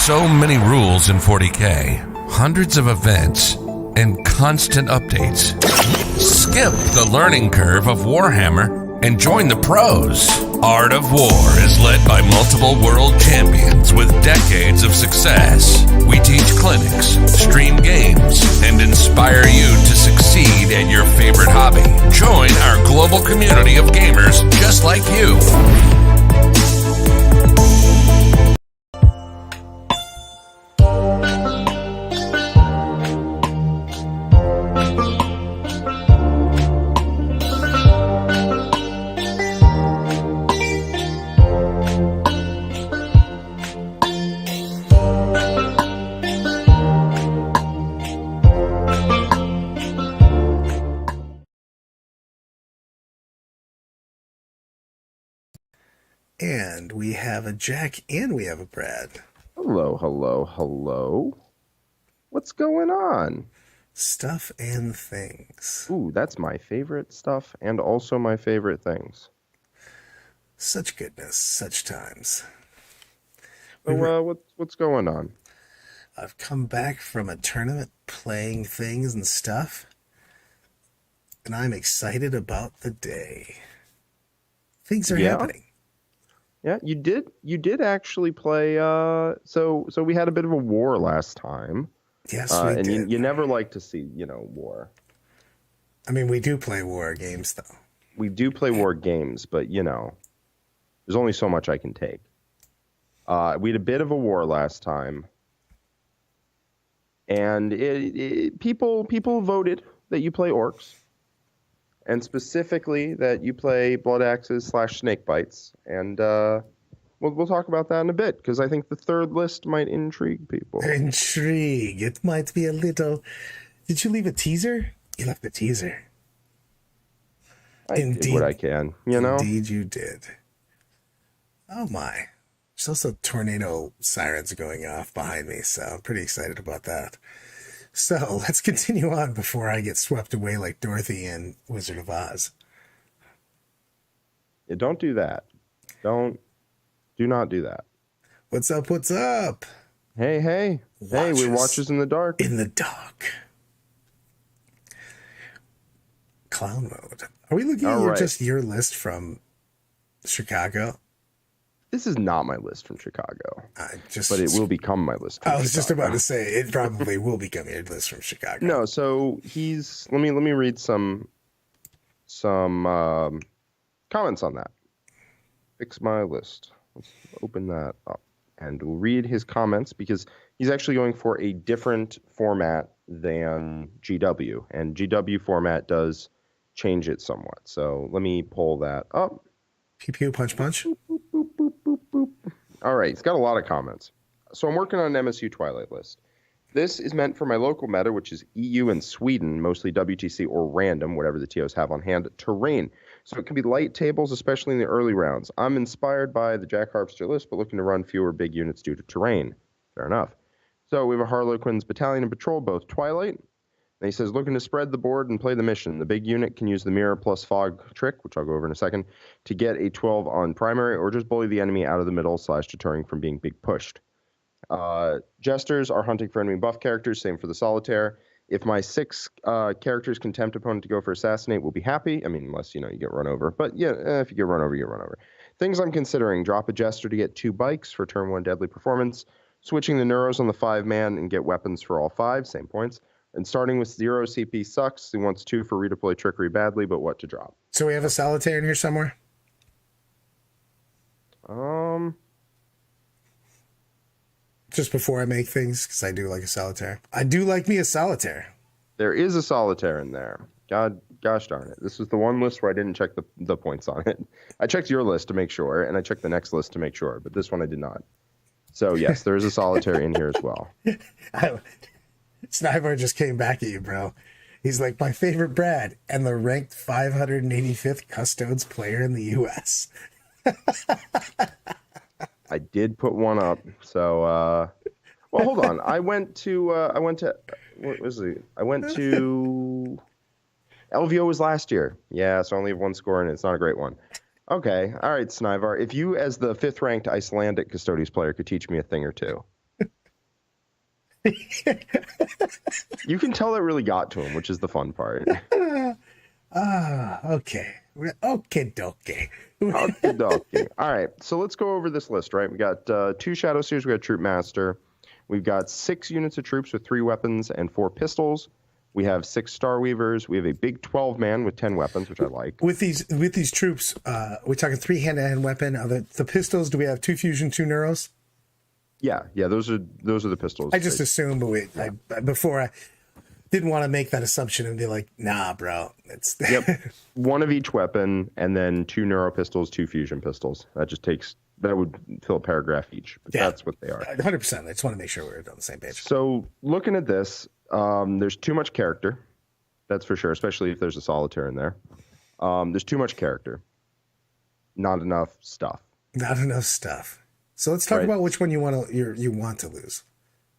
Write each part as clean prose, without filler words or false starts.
so many rules in 40K, hundreds of events, and constant updates. Skip the learning curve of Warhammer and join the pros. Art of War is led by multiple world champions with decades of success. We teach clinics, stream games, and inspire you to succeed at your favorite hobby. Join our global community of gamers just like you. And we have a Jack and we have a Brad. Hello, hello, hello. What's going on? Stuff and things. Ooh, that's my favorite stuff and also my favorite things. Such goodness, such times. So, what's going on? I've come back from a tournament playing things and stuff, and I'm excited about the day. Things are happening. Yeah, you did actually play. So we had a bit of a war last time. Yes, we and did. You never like to see, war. I mean, we do play war games, though. We do play war games, but there's only so much I can take. We had a bit of a war last time, and people voted that you play orcs. And specifically that you play blood axes / snake bites, and we'll talk about that in a bit because I think the third list might intrigue people. Intrigue. It might be a little. Did you leave a teaser? You left a teaser. I did what I can, Indeed, you did. Oh my! There's also tornado sirens going off behind me, so I'm pretty excited about that. So let's continue on before I get swept away like Dorothy in Wizard of Oz. Yeah, don't do that. Do not do that. What's up? What's up? Hey, we're watchers in the dark. In the dark. Clown mode. Are we looking at just your list from Chicago? This is not my list from Chicago, but it will become my list from I was Chicago. just about to say, it probably will become your list from Chicago. No, so let me read some comments on that. Fix my list. Let's open that up, and we'll read his comments because he's actually going for a different format than GW, and GW format does change it somewhat. So let me pull that up. Pew pew punch punch. Boop, boop, boop, boop, boop, boop. All right, it's got a lot of comments. So I'm working on an MSU Twilight list. This is meant for my local meta, which is EU and Sweden, mostly WTC or random, whatever the TOs have on hand, terrain. So it can be light tables, especially in the early rounds. I'm inspired by the Jack Harpster list, but looking to run fewer big units due to terrain. Fair enough. So we have a Harlequin's Battalion and Patrol, both Twilight. And he says, looking to spread the board and play the mission. The big unit can use the Mirror plus Fog trick, which I'll go over in a second, to get a 12 on primary or just bully the enemy out of the middle / deterring from being big pushed. Jesters are hunting for enemy buff characters, same for the Solitaire. If my 6 characters can tempt opponent to go for Assassinate, we'll be happy. I mean, unless, you get run over. But yeah, if you get run over, you get run over. Things I'm considering, drop a Jester to get 2 bikes for turn 1 deadly performance, switching the Neuros on the 5-man and get weapons for all 5, same points. And starting with 0 CP sucks. He wants 2 for redeploy trickery badly, but what to drop? So we have a Solitaire in here somewhere? Just before I make things, because I do like a Solitaire. I do like me a Solitaire. There is a Solitaire in there. Gosh darn it. This was the one list where I didn't check the points on it. I checked your list to make sure, and I checked the next list to make sure, but this one I did not. So yes, there is a Solitaire in here as well. Sniper just came back at you, bro. He's like, my favorite Brad, and the ranked 585th Custodes player in the U.S. I did put one up. So, well, hold on. I went to what was it? I went to LVO was last year. Yeah, so I only have 1 score, and it's not a great one. Okay, all right, Snivar. If you, as the 5th ranked Icelandic Custodes player, could teach me a thing or two. You can tell that really got to him, which is the fun part. Okay. Okay, dokie. Okey-dokey. All right, so let's go over this list, right? We got 2 Shadow Seers, we got Troop Master. We've got 6 units of troops with 3 weapons and 4 pistols. We have 6 Star Weavers. We have a big 12-man with 10 weapons, which I like. With these troops, we're talking 3 hand-to-hand weapon. Are the pistols, do we have 2 fusion, 2 neuros? Yeah, those are the pistols. I just assumed, but before I didn't want to make that assumption and be like, nah, bro. It's Yep. 1 of each weapon, and then 2 Neuro pistols, 2 fusion pistols. That would fill a paragraph each, but that's what they are. 100%. I just want to make sure we're on the same page. So looking at this, there's too much character. That's for sure, especially if there's a solitaire in there. There's too much character. Not enough stuff. Not enough stuff. So let's talk about which one you want to lose.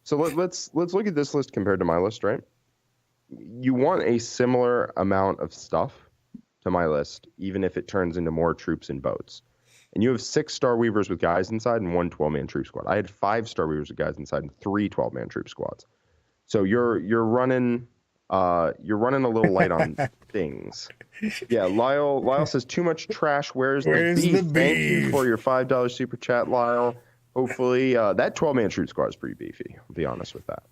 So let's look at this list compared to my list, right? You want a similar amount of stuff to my list, even if it turns into more troops and boats. And you have 6 Star Weavers with guys inside and 1 12-man troop squad. I had 5 Star Weavers with guys inside and 3 12-man troop squads. So you're running a little light on things. Yeah, Lyle says too much trash. Where's the beef? Thank you for your $5 super chat, Lyle. Hopefully that 12-man troop squad is pretty beefy. I'll be honest with that.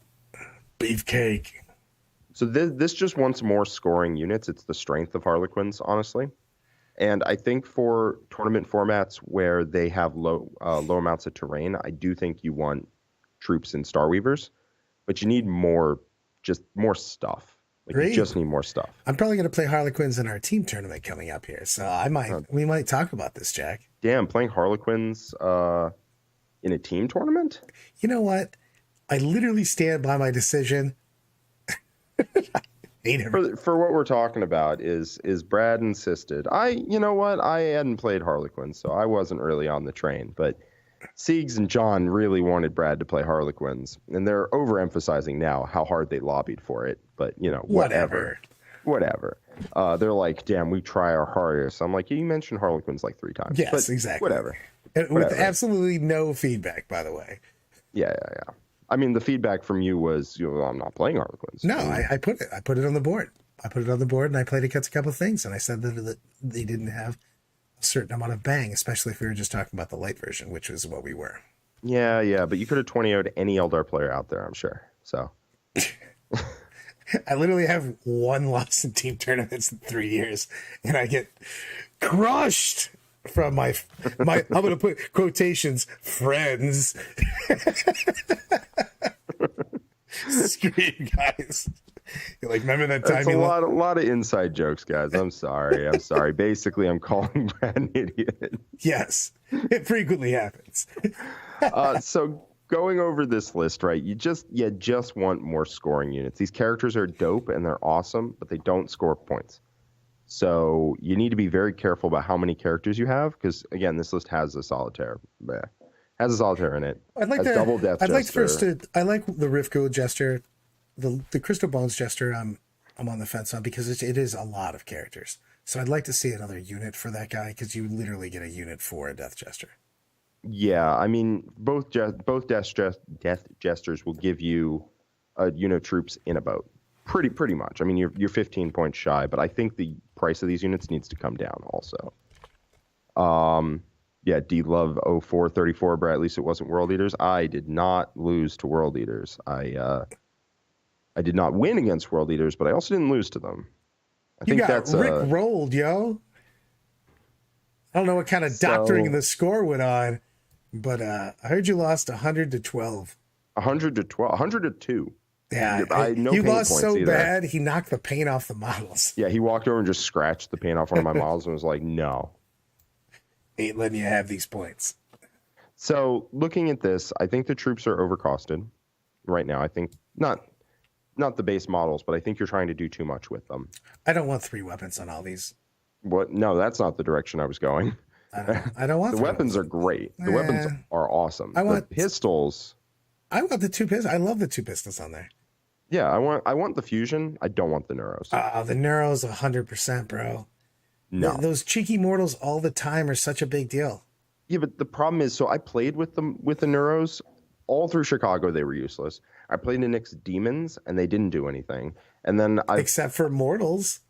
Beefcake. So this just wants more scoring units. It's the strength of Harlequins, honestly. And I think for tournament formats where they have low amounts of terrain, I do think you want troops and Star Weavers, but you need more stuff. You just need more stuff. I'm probably going to play Harlequins in our team tournament coming up here, so we might talk about this, Jack. Damn, playing Harlequins in a team tournament? You know what? I literally stand by my decision. For what we're talking about is Brad insisted. You know what? I hadn't played Harlequins, so I wasn't really on the train. But Siegs and John really wanted Brad to play Harlequins, and they're overemphasizing now how hard they lobbied for it. But whatever. They're like, damn, we try our hardest. I'm like, you mentioned Harlequins like 3 times. Yes, but exactly. Whatever. With absolutely no feedback, by the way. Yeah. I mean, the feedback from you was, I'm not playing Harlequins. No, I put it on the board. I put it on the board, and I played against a couple of things, and I said that they didn't have a certain amount of bang, especially if we were just talking about the light version, which was what we were. Yeah, but you could have 20-0'd any Eldar player out there, I'm sure. So I literally have 1 loss in team tournaments in 3 years, and I get crushed from my I'm going to put quotations, friends. Screw you guys. You're like, remember that time? That's a lot of inside jokes, guys. I'm sorry. Basically, I'm calling Brad an idiot. Yes, it frequently happens. So going over this list, right? You just want more scoring units. These characters are dope and they're awesome, but they don't score points. So you need to be very careful about how many characters you have, because again, this list has a solitaire. Has a solitaire in it. Double Death Jester. I like the Rifko Jester, the Crystal Bones Jester. I'm on the fence on, because it is a lot of characters. So I'd like to see another unit for that guy, because you literally get a unit for a Death Jester. Yeah, I mean both Death Jesters will give you a unit of troops in a boat. Pretty much. I mean, you're 15 points shy, but I think the price of these units needs to come down also. Yeah, D-Love 0434, but at least it wasn't World Eaters. I did not lose to World Eaters. I did not win against World Eaters, but I also didn't lose to them. You got Rick rolled, yo. I don't know what kind of doctoring the score went on, but I heard you lost 100 to 12. 100 to 12, 100 to 2. Yeah, he lost so bad, he knocked the paint off the models. Yeah, he walked over and just scratched the paint off one of my models and was like, no. Ain't letting you have these points. So looking at this, I think the troops are overcosted right now. I think not the base models, but I think you're trying to do too much with them. I don't want 3 weapons on all these. What? No, that's not the direction I was going. I don't want the weapons are great. The weapons are awesome. The pistols. I want the 2 pistols. I love the 2 pistols on there. Yeah, I want the fusion. I don't want the Neuros. The Neuros 100%, bro. No. Those cheeky mortals all the time are such a big deal. Yeah, but the problem is, so I played with the Neuros, all through Chicago, they were useless. I played Nix Demons, and they didn't do anything. And then except for Mortals.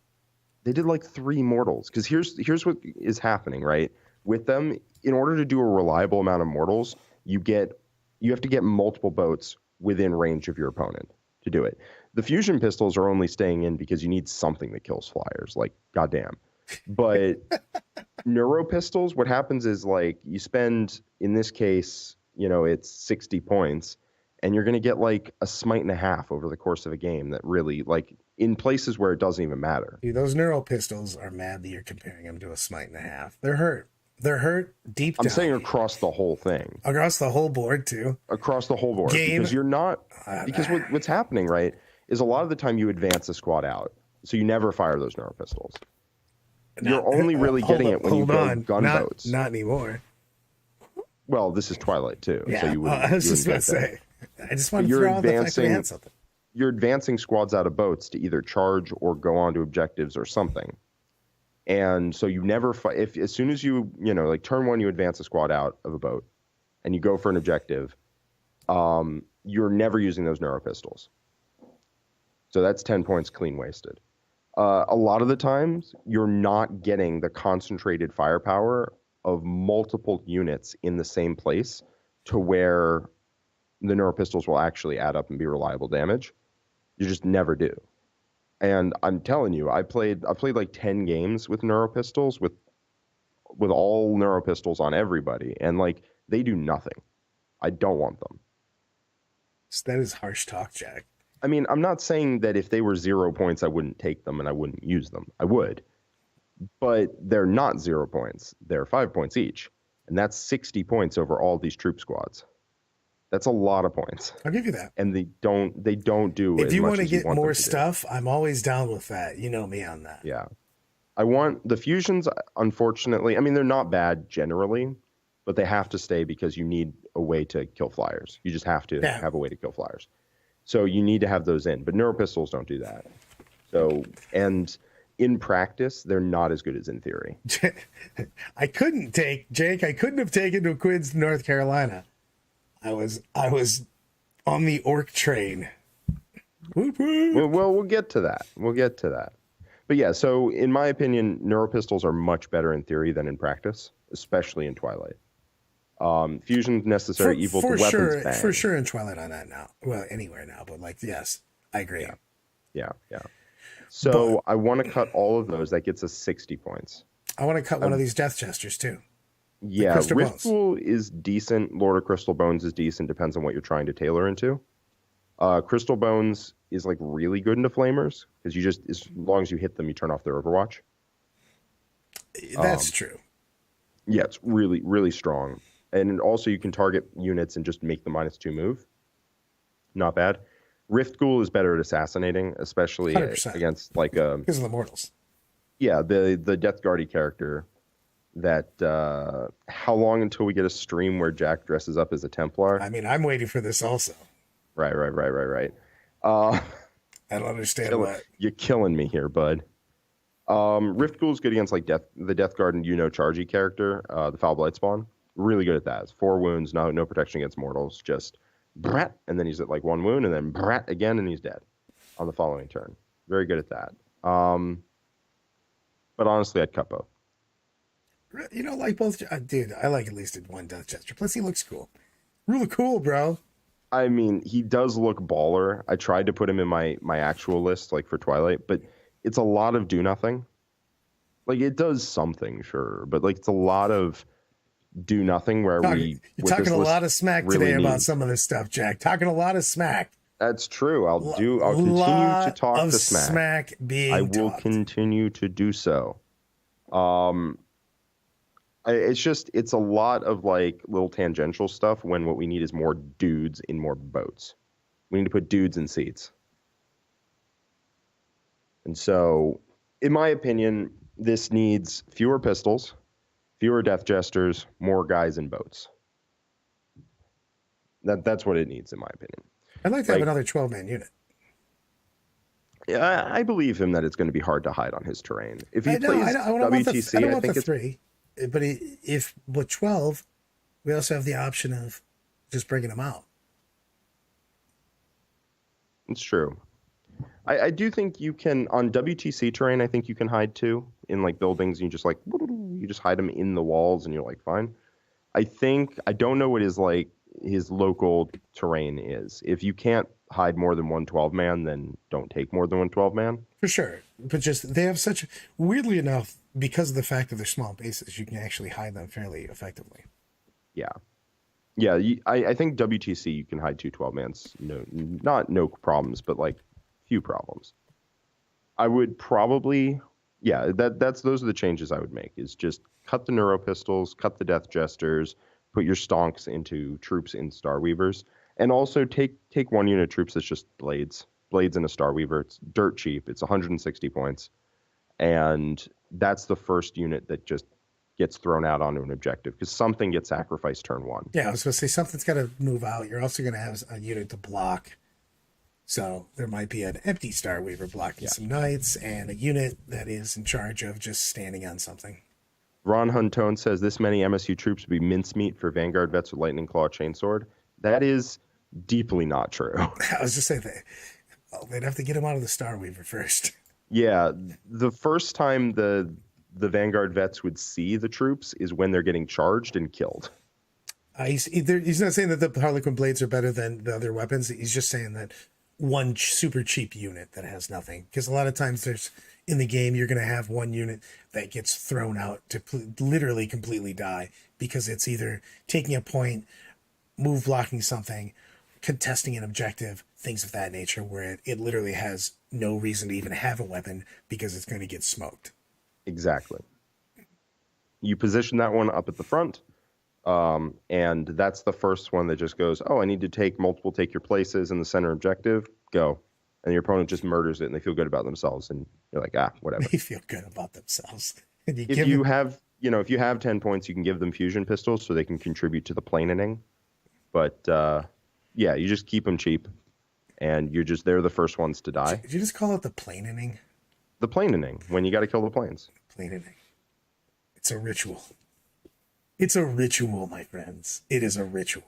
They did like 3 Mortals. Because here's what is happening, right? With them, in order to do a reliable amount of Mortals, you have to get multiple boats within range of your opponent to do it. The fusion pistols are only staying in because you need something that kills flyers. Like, goddamn. But Neuro pistols, what happens is, like, you spend, in this case, it's 60 points, and you're going to get like a smite and a half over the course of a game that really, like, in places where it doesn't even matter. Dude, those Neuro pistols are mad that you're comparing them to a smite and a half. They're hurt. They're hurt deep down. I'm saying across the whole thing. Across the whole board, too. Across the whole board. Game. Because you're not... Because what's happening, right, is a lot of the time you advance the squad out. So you never fire those Neuro pistols. You're only really getting it when you go gunboats. Not anymore. Well, this is Twilight, too. Yeah, so you I was just about to say. I just want to throw out the fact we had something. You're advancing squads out of boats to either charge or go on to objectives or something. And so you never fight. As soon as like turn 1, you advance a squad out of a boat and you go for an objective, you're never using those Neuro pistols. So that's 10 points clean wasted. A lot of the times, you're not getting the concentrated firepower of multiple units in the same place to where the Neuro pistols will actually add up and be reliable damage. You just never do. And I'm telling you, I've played like 10 games with Neuro pistols, with all Neuro pistols on everybody, and like they do nothing. I don't want them. So that is harsh talk, Jack. I mean, I'm not saying that if they were 0 points, I wouldn't take them and I wouldn't use them. I would. But they're not 0 points. They're 5 points each. And that's 60 points over all these troop squads. That's a lot of points. I'll give you that. And they don't do if as you much want to as you get want more them to stuff, I'm always down with that. You know me on that. Yeah. I want the fusions, unfortunately, I mean, they're not bad generally, but they have to stay because you need a way to kill flyers. You just have to have a way to kill flyers. So you need to have those in. But Neuro pistols don't do that. So, and in practice, they're not as good as in theory. I couldn't have taken to Quinn's, North Carolina. I was on the orc train. Whoop, whoop. Well, we'll get to that. But yeah, so in my opinion, Neuro pistols are much better in theory than in practice, especially in Twilight. Fusion's necessary evil to weapons bang. For sure in Twilight on that now. Well, anywhere now, but like, yes, I agree. Yeah. So I want to cut all of those. That gets us 60 points. I want to cut one of these Death Jesters too. Yeah, Riftpool is decent. Lord of Crystal Bones is decent. Depends on what you're trying to tailor into. Crystal Bones is like really good into Flamers because you just, as long as you hit them, you turn off their Overwatch. That's true. Yeah, it's really, really strong. And also you can target units and just make the -2 move. Not bad. Rift Ghoul is better at assassinating, especially 100%. Against like a... Because of the Mortals. Yeah, the Death Guardy character that... how long until we get a stream where Jack dresses up as a Templar? I mean, I'm waiting for this also. Right. I don't understand what... You're killing me here, bud. Rift Ghoul is good against like the Death Guard and Chargy character, the Foul Blight Spawn. Really good at that. It's 4 wounds, no protection against mortals. Just brat, and then he's at like 1 wound, and then brat again, and he's dead on the following turn. Very good at that. But honestly, I'd cut both. Like both... dude, I like at least one Death Jester. Plus, he looks cool. Really cool, bro. I mean, he does look baller. I tried to put him in my actual list, like for Twilight, but it's a lot of do nothing. Like, it does something, sure, but like it's a lot of do nothing where you're talking a lot of smack really today about some of this stuff, Jack. Talking a lot of smack. That's true. I'll continue to talk the smack. I will continue to do so. It's a lot of like little tangential stuff when what we need is more dudes in more boats. We need to put dudes in seats. And so, in my opinion, this needs fewer pistols, fewer Death Jesters, more guys in boats. That's what it needs, in my opinion. I'd like to have another 12-man unit. Yeah, I believe him that it's going to be hard to hide on his terrain. If he plays WTC, I think it's 3. But if with 12, we also have the option of just bringing them out. It's true. I do think you can, on WTC terrain, I think you can hide too. In like buildings, you just like, you just hide them in the walls and you're like, fine. I don't know what his local terrain is. If you can't hide more than 112-man, then don't take more than 112-man. For sure. But just, they have such, weirdly enough, because of the fact that they're small bases, you can actually hide them fairly effectively. Yeah. Yeah, I think WTC you can hide 212-mans. No problems, but like few problems. I would probably, those are the changes I would make. Is just cut the Neuro pistols, cut the Death Jesters, put your stonks into troops in Star Weavers, and also take one unit of troops that's just blades in a Star Weaver. It's dirt cheap. It's 160 points, and that's the first unit that just gets thrown out onto an objective because something gets sacrificed turn one. Yeah, I was going to say something's got to move out. You're also going to have a unit to block. So there might be an empty Star Weaver blocking some knights and a unit that is in charge of just standing on something. Ron Huntone says this many MSU troops would be mincemeat for Vanguard vets with Lightning Claw Chainsword. That is deeply not true. I was just saying they'd have to get him out of the Star Weaver first. Yeah, the first time the Vanguard vets would see the troops is when they're getting charged and killed. He's not saying that the Harlequin blades are better than the other weapons. He's just saying that one super cheap unit that has nothing. Because a lot of times in the game, you're going to have one unit that gets thrown out to literally completely die because it's either taking a point, move blocking something, contesting an objective, things of that nature, where it literally has no reason to even have a weapon because it's going to get smoked. Exactly. You position that one up at the front, and that's the first one that just goes, I need to take your places in the center objective, go. And your opponent just murders it, and they feel good about themselves, and you're like, whatever. They feel good about themselves. And if you have 10 points, you can give them fusion pistols so they can contribute to the planing. But, you just keep them cheap, and they're the first ones to die. Did you just call it the planing? The planing, when you got to kill the planes. Planing. It's a ritual. It's a ritual, my friends. It is a ritual.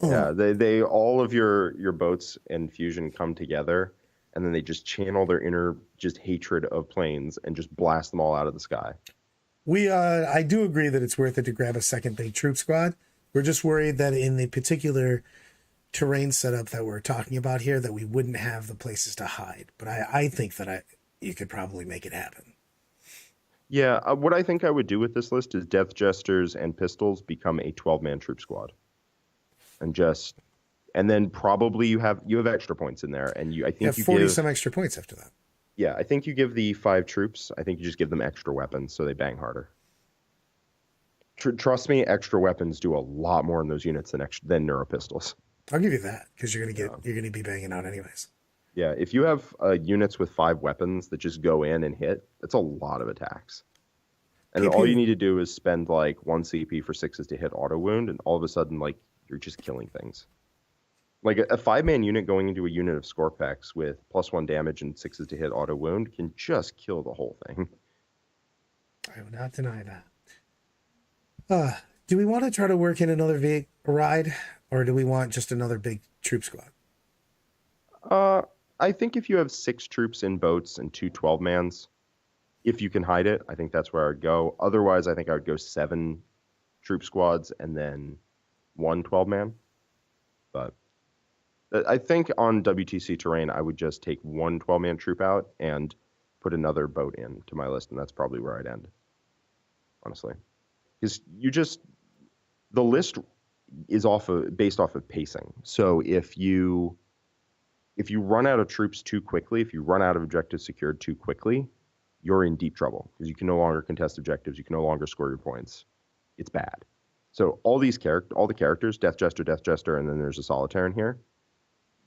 Yeah. They all of your boats and fusion come together, and then they just channel their inner just hatred of planes and just blast them all out of the sky. I do agree that it's worth it to grab a second big troop squad. We're just worried that in the particular terrain setup that we're talking about here, that we wouldn't have the places to hide. But I think that you could probably make it happen. Yeah, what I think I would do with this list is Death Jesters and Pistols become a 12-man troop squad, and then probably you have extra points in there, and I think you have 40 some extra points after that. Yeah, I think you give the 5 troops. I think you just give them extra weapons so they bang harder. Trust me, extra weapons do a lot more in those units than Neuro pistols. I'll give you that because you're gonna be banging out anyways. Yeah, if you have units with 5 weapons that just go in and hit, that's a lot of attacks. And all you need to do is spend like 1 CP for 6s to hit auto wound, and all of a sudden, like, you're just killing things. Like a 5-man unit going into a unit of Scorpex with +1 damage and 6s to hit auto wound can just kill the whole thing. I will not deny that. Do we want to try to work in another ride, or do we want just another big troop squad? I think if you have 6 troops in boats and 2 12-mans, if you can hide it, I think that's where I would go. Otherwise, I think I would go 7 troop squads and then 1 12-man. But I think on WTC terrain, I would just take 1 12-man troop out and put another boat in to my list, and that's probably where I'd end, honestly. Because the list is based off of pacing. So if you run out of troops too quickly, if you run out of objectives secured too quickly, you're in deep trouble because you can no longer contest objectives. You can no longer score your points. It's bad. So all the characters, Death Jester, and then there's a Solitaire in here.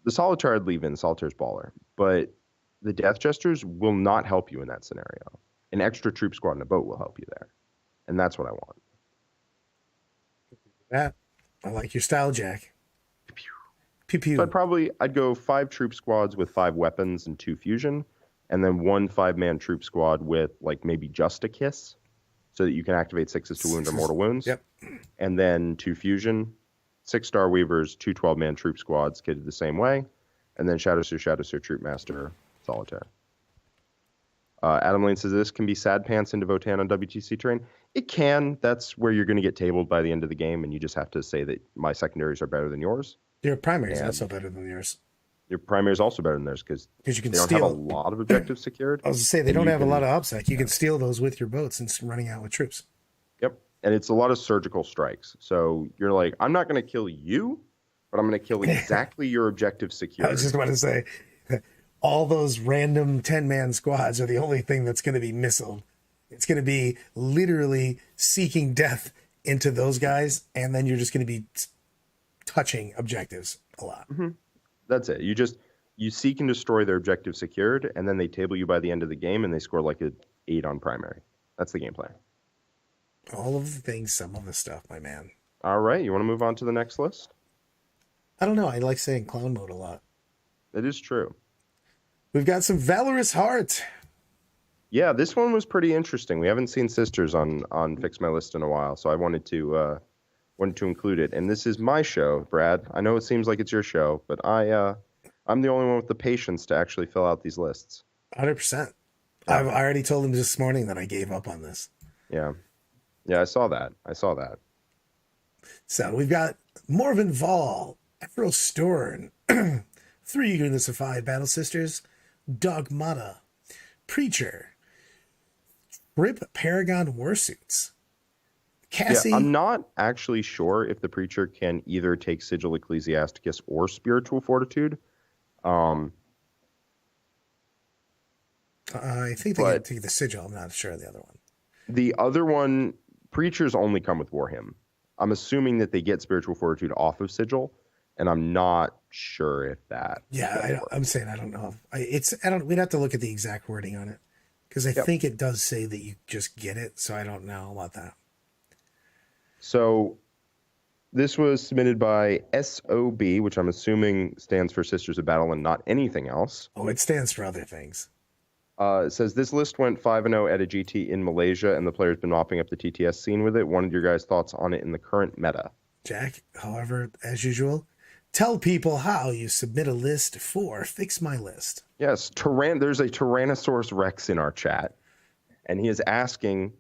The Solitaire I'd leave in. The Solitaire's baller. But the Death Jesters will not help you in that scenario. An extra troop squad in a boat will help you there. And that's what I want. That I like your style, Jack. Pew pew. So I'd go 5 troop squads with 5 weapons and 2 fusion, and then 1 5-man troop squad with like maybe just a kiss, so that you can activate 6s to wound or mortal wounds. Yep. And then 2 fusion, 6 Star Weavers, 2 12-man troop squads kitted the same way, and then Shadow Sir, Troop Master, Solitaire. Adam Lane says this can be Sad Pants into Votan on WTC terrain. It can. That's where you're going to get tabled by the end of the game, and you just have to say that my secondaries are better than yours. Your primary is also better than yours. Your primary is also better than theirs because you can they don't have a lot of objectives secured. I was to say they don't have a lot of upside. You can steal those with your boats and running out with troops. Yep, and it's a lot of surgical strikes. So you're like, I'm not going to kill you, but I'm going to kill exactly your objective secured. I was just about to say, all those random 10-man squads are the only thing that's going to be missiled. It's going to be literally seeking death into those guys, and then you're just going to be touching objectives a lot. Mm-hmm. That's it. You seek and destroy their objective secured, and then they table you by the end of the game, and they score like an 8 on primary. That's the game plan. All of the things, some of the stuff, my man. All right, you want to move on to the next list? I don't know. I like saying clown mode a lot. It is true. We've got some Valorous Heart. Yeah, this one was pretty interesting. We haven't seen Sisters on Fix My List in a while, so I wanted to include it. And this is my show, Brad. I know it seems like it's your show, but I'm the only one with the patience to actually fill out these lists. 100%. I already told him this morning that I gave up on this. Yeah, I saw that. So we've got Morven Vol, Ephraim Storn, 3 units of 5 Battle Sisters, Dogmata, Preacher, Rip Paragon Warsuits, Cassie. Yeah, I'm not actually sure if the Preacher can either take Sigil Ecclesiasticus or Spiritual Fortitude. I think they can take the Sigil. I'm not sure of the other one. The other one, Preachers only come with Warhymn. I'm assuming that they get Spiritual Fortitude off of Sigil, and I'm not sure if that. Yeah, I'm saying I don't know. We'd have to look at the exact wording on it because I think it does say that you just get it. So I don't know about that. So this was submitted by SOB, which I'm assuming stands for Sisters of Battle and not anything else. Oh, it stands for other things. It says this list went 5-0 at a GT in Malaysia, and the player's been mopping up the TTS scene with it. Wanted your guys' thoughts on it in the current meta. Jack, however, as usual, tell people how you submit a list for Fix My List. Yes, there's a Tyrannosaurus Rex in our chat, and he is asking,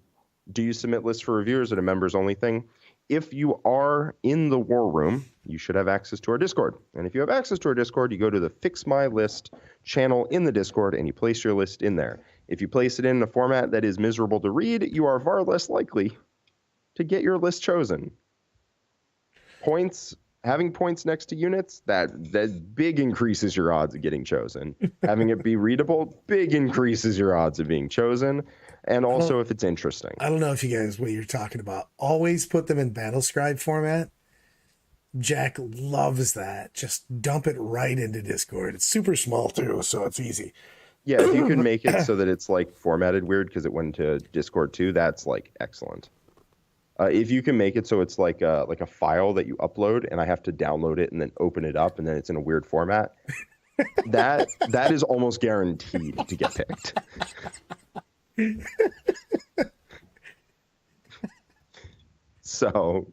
do you submit lists for reviewers at a members-only thing? If you are in the war room, you should have access to our Discord. And if you have access to our Discord, you go to the Fix My List channel in the Discord and you place your list in there. If you place it in a format that is miserable to read, you are far less likely to get your list chosen. Having points next to units, that big increases your odds of getting chosen. Having it be readable, big increases your odds of being chosen. And also if it's interesting. I don't know if you guys, what you're talking about. Always put them in Battlescribe format. Jack loves that. Just dump it right into Discord. It's super small too, so it's easy. Yeah, if you can make it so that it's like formatted weird because it went to Discord too, that's like excellent. If you can make it so it's like a file that you upload and I have to download it and then open it up and then it's in a weird format, that is almost guaranteed to get picked. So,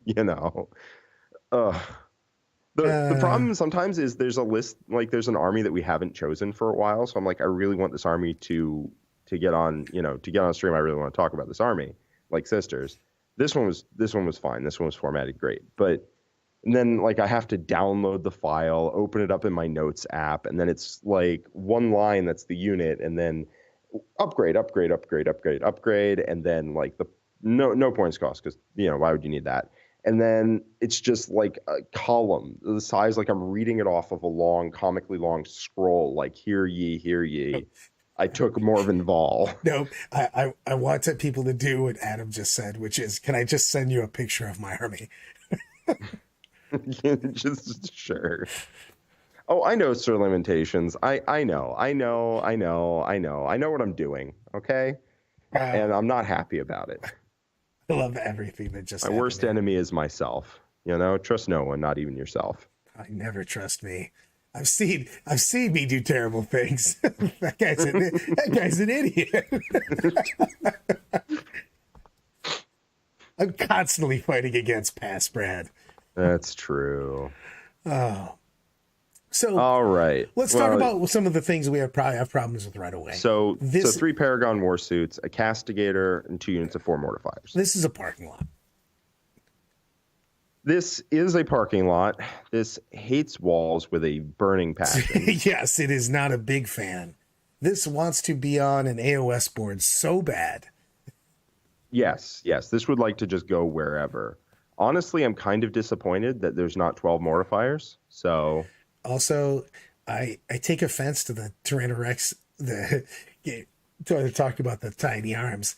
the problem sometimes is there's a list, like there's an army that we haven't chosen for a while. So I'm like, I really want this army to get on, to get on stream. I really want to talk about this army, like Sisters. This one was fine. This one was formatted great. But then like I have to download the file, open it up in my notes app, and then it's like one line that's the unit, and then upgrade, and then like the no points cost because why would you need that? And then it's just like a column, the size like I'm reading it off of a long, comically long scroll, like hear ye. I took Morven Vol. No, I want people to do what Adam just said, which is, can I just send you a picture of my army? Just sure. Oh, I know, Sir Lamentations. I know what I'm doing, okay? And I'm not happy about it. I love everything that just My worst enemy is myself. Trust no one, not even yourself. I never trust me. I've seen me do terrible things. That guy's an idiot. I'm constantly fighting against past Brad. That's true. Oh. So All right. let's talk about some of the things we have problems with right away. So 3 Paragon war suits, a Castigator, and 2 units of 4 Mortifiers. This is a parking lot. This is a parking lot. This hates walls with a burning passion. Yes, it is not a big fan. This wants to be on an AOS board so bad. Yes. This would like to just go wherever. Honestly, I'm kind of disappointed that there's not 12 Mortifiers. So, also, I take offense to the Tyrannorex. Talked about the tiny arms.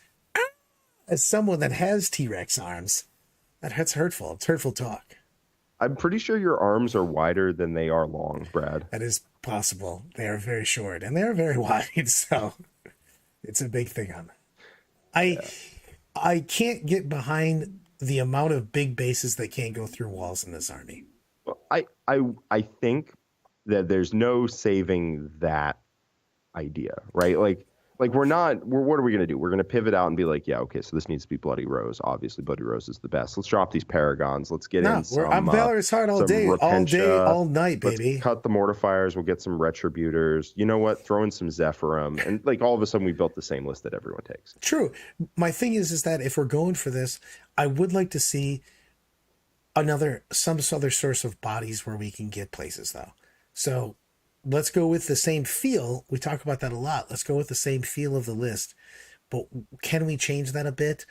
As someone that has T-Rex arms, that's hurtful. It's hurtful talk. I'm pretty sure your arms are wider than they are long, Brad. That is possible. They are very short and they are very wide, so it's a big thing on that. I can't get behind the amount of big bases that can't go through walls in this army. Well, I think that there's no saving that idea, right? Like what are we going to do? We're going to pivot out and be like, yeah, okay, so this needs to be Bloody Rose. Obviously, Bloody Rose is the best. Let's drop these Paragons. Let's get in some... I'm Valorous Heart all day, all night, baby. Let's cut the Mortifiers. We'll get some Retributors. You know what? Throw in some Zephyrum. And all of a sudden, we built the same list that everyone takes. True. My thing is that if we're going for this, I would like to see some other source of bodies where we can get places, though. So... let's go with the same feel. We talk about that a lot. Let's go with the same feel of the list. But can we change that a bit?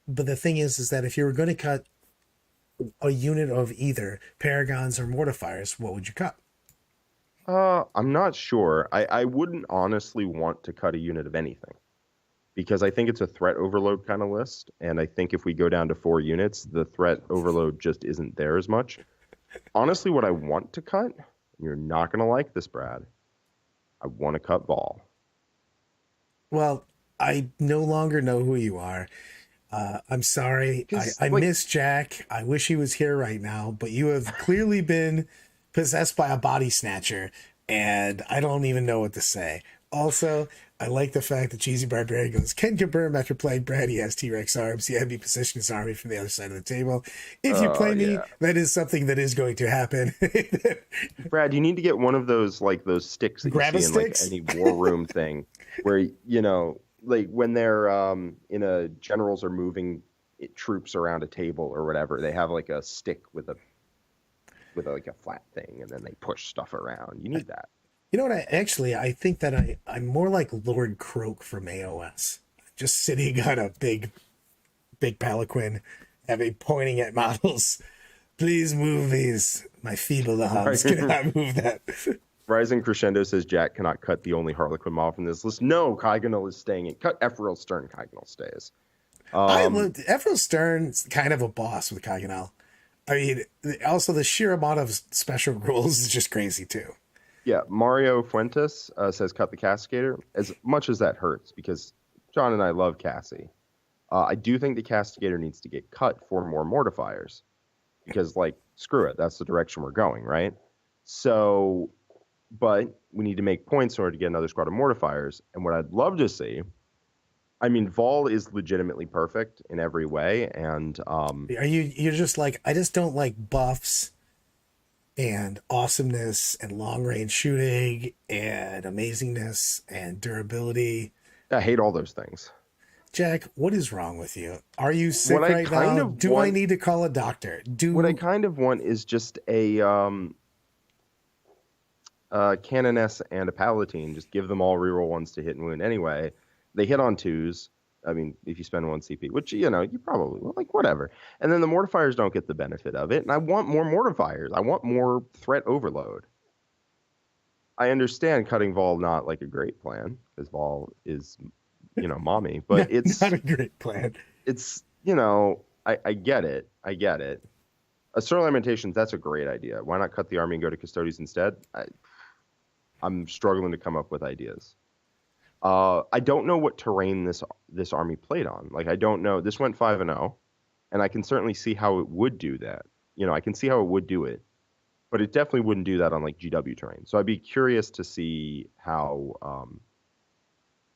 But the thing is that if you were going to cut a unit of either Paragons or Mortifiers, what would you cut? I'm not sure. I wouldn't honestly want to cut a unit of anything because I think it's a threat overload kind of list. And I think if we go down to 4 units, the threat overload just isn't there as much. Honestly, what I want to cut... you're not going to like this, Brad. I want to cut Vol. Well, I no longer know who you are. I'm sorry. I miss Jack. I wish he was here right now, but you have clearly been possessed by a body snatcher, and I don't even know what to say. Also, I like the fact that Cheesy Barbarian goes, can confirm after playing Brad, he has T-Rex arms. He had me position his army from the other side of the table. If you play me, that is something that is going to happen. Brad, you need to get one of those those sticks that you see in any war room thing where, when they're generals are moving troops around a table or whatever, they have a stick with a flat thing and then they push stuff around. You need that. You know what? I think that I'm more like Lord Croak from AOS, just sitting on a big Harlequin, pointing at models. Please move these. My feeble arms cannot move that. Rising Crescendo says Jack cannot cut the only Harlequin model from this list. No, Kygonel is staying in. Cut Ephrael Stern. Kygonel stays. Ephrael Stern's kind of a boss with Kygonel. I mean, also the sheer amount of special rules is just crazy too. Yeah, Mario Fuentes says cut the Castigator. As much as that hurts, because John and I love Cassie, I do think the Castigator needs to get cut for more Mortifiers. Because, screw it, that's the direction we're going, right? So, but we need to make points in order to get another squad of Mortifiers. And what I'd love to see, I mean, Vol is legitimately perfect in every way. And you're just I just don't like buffs and awesomeness and long range shooting and amazingness and durability. I hate all those things. Jack, what is wrong with you? Are you sick right now? I need to call a doctor? What I kind of want is just a Canoness and a Palatine. Just give them all reroll 1s to hit and wound. Anyway, they hit on 2s. I mean, if you spend 1 CP, which, you probably will, whatever. And then the Mortifiers don't get the benefit of it. And I want more Mortifiers. I want more threat overload. I understand cutting Vol not a great plan, because Vol is, mommy. But it's not a great plan. It's, I get it. I get it. Astral Lamentations, that's a great idea. Why not cut the army and go to Custodes instead? I'm struggling to come up with ideas. I don't know what terrain this army played on. I don't know. This went 5-0, and I can certainly see how it would do that. I can see how it would do it, but it definitely wouldn't do that on GW terrain. So I'd be curious to see how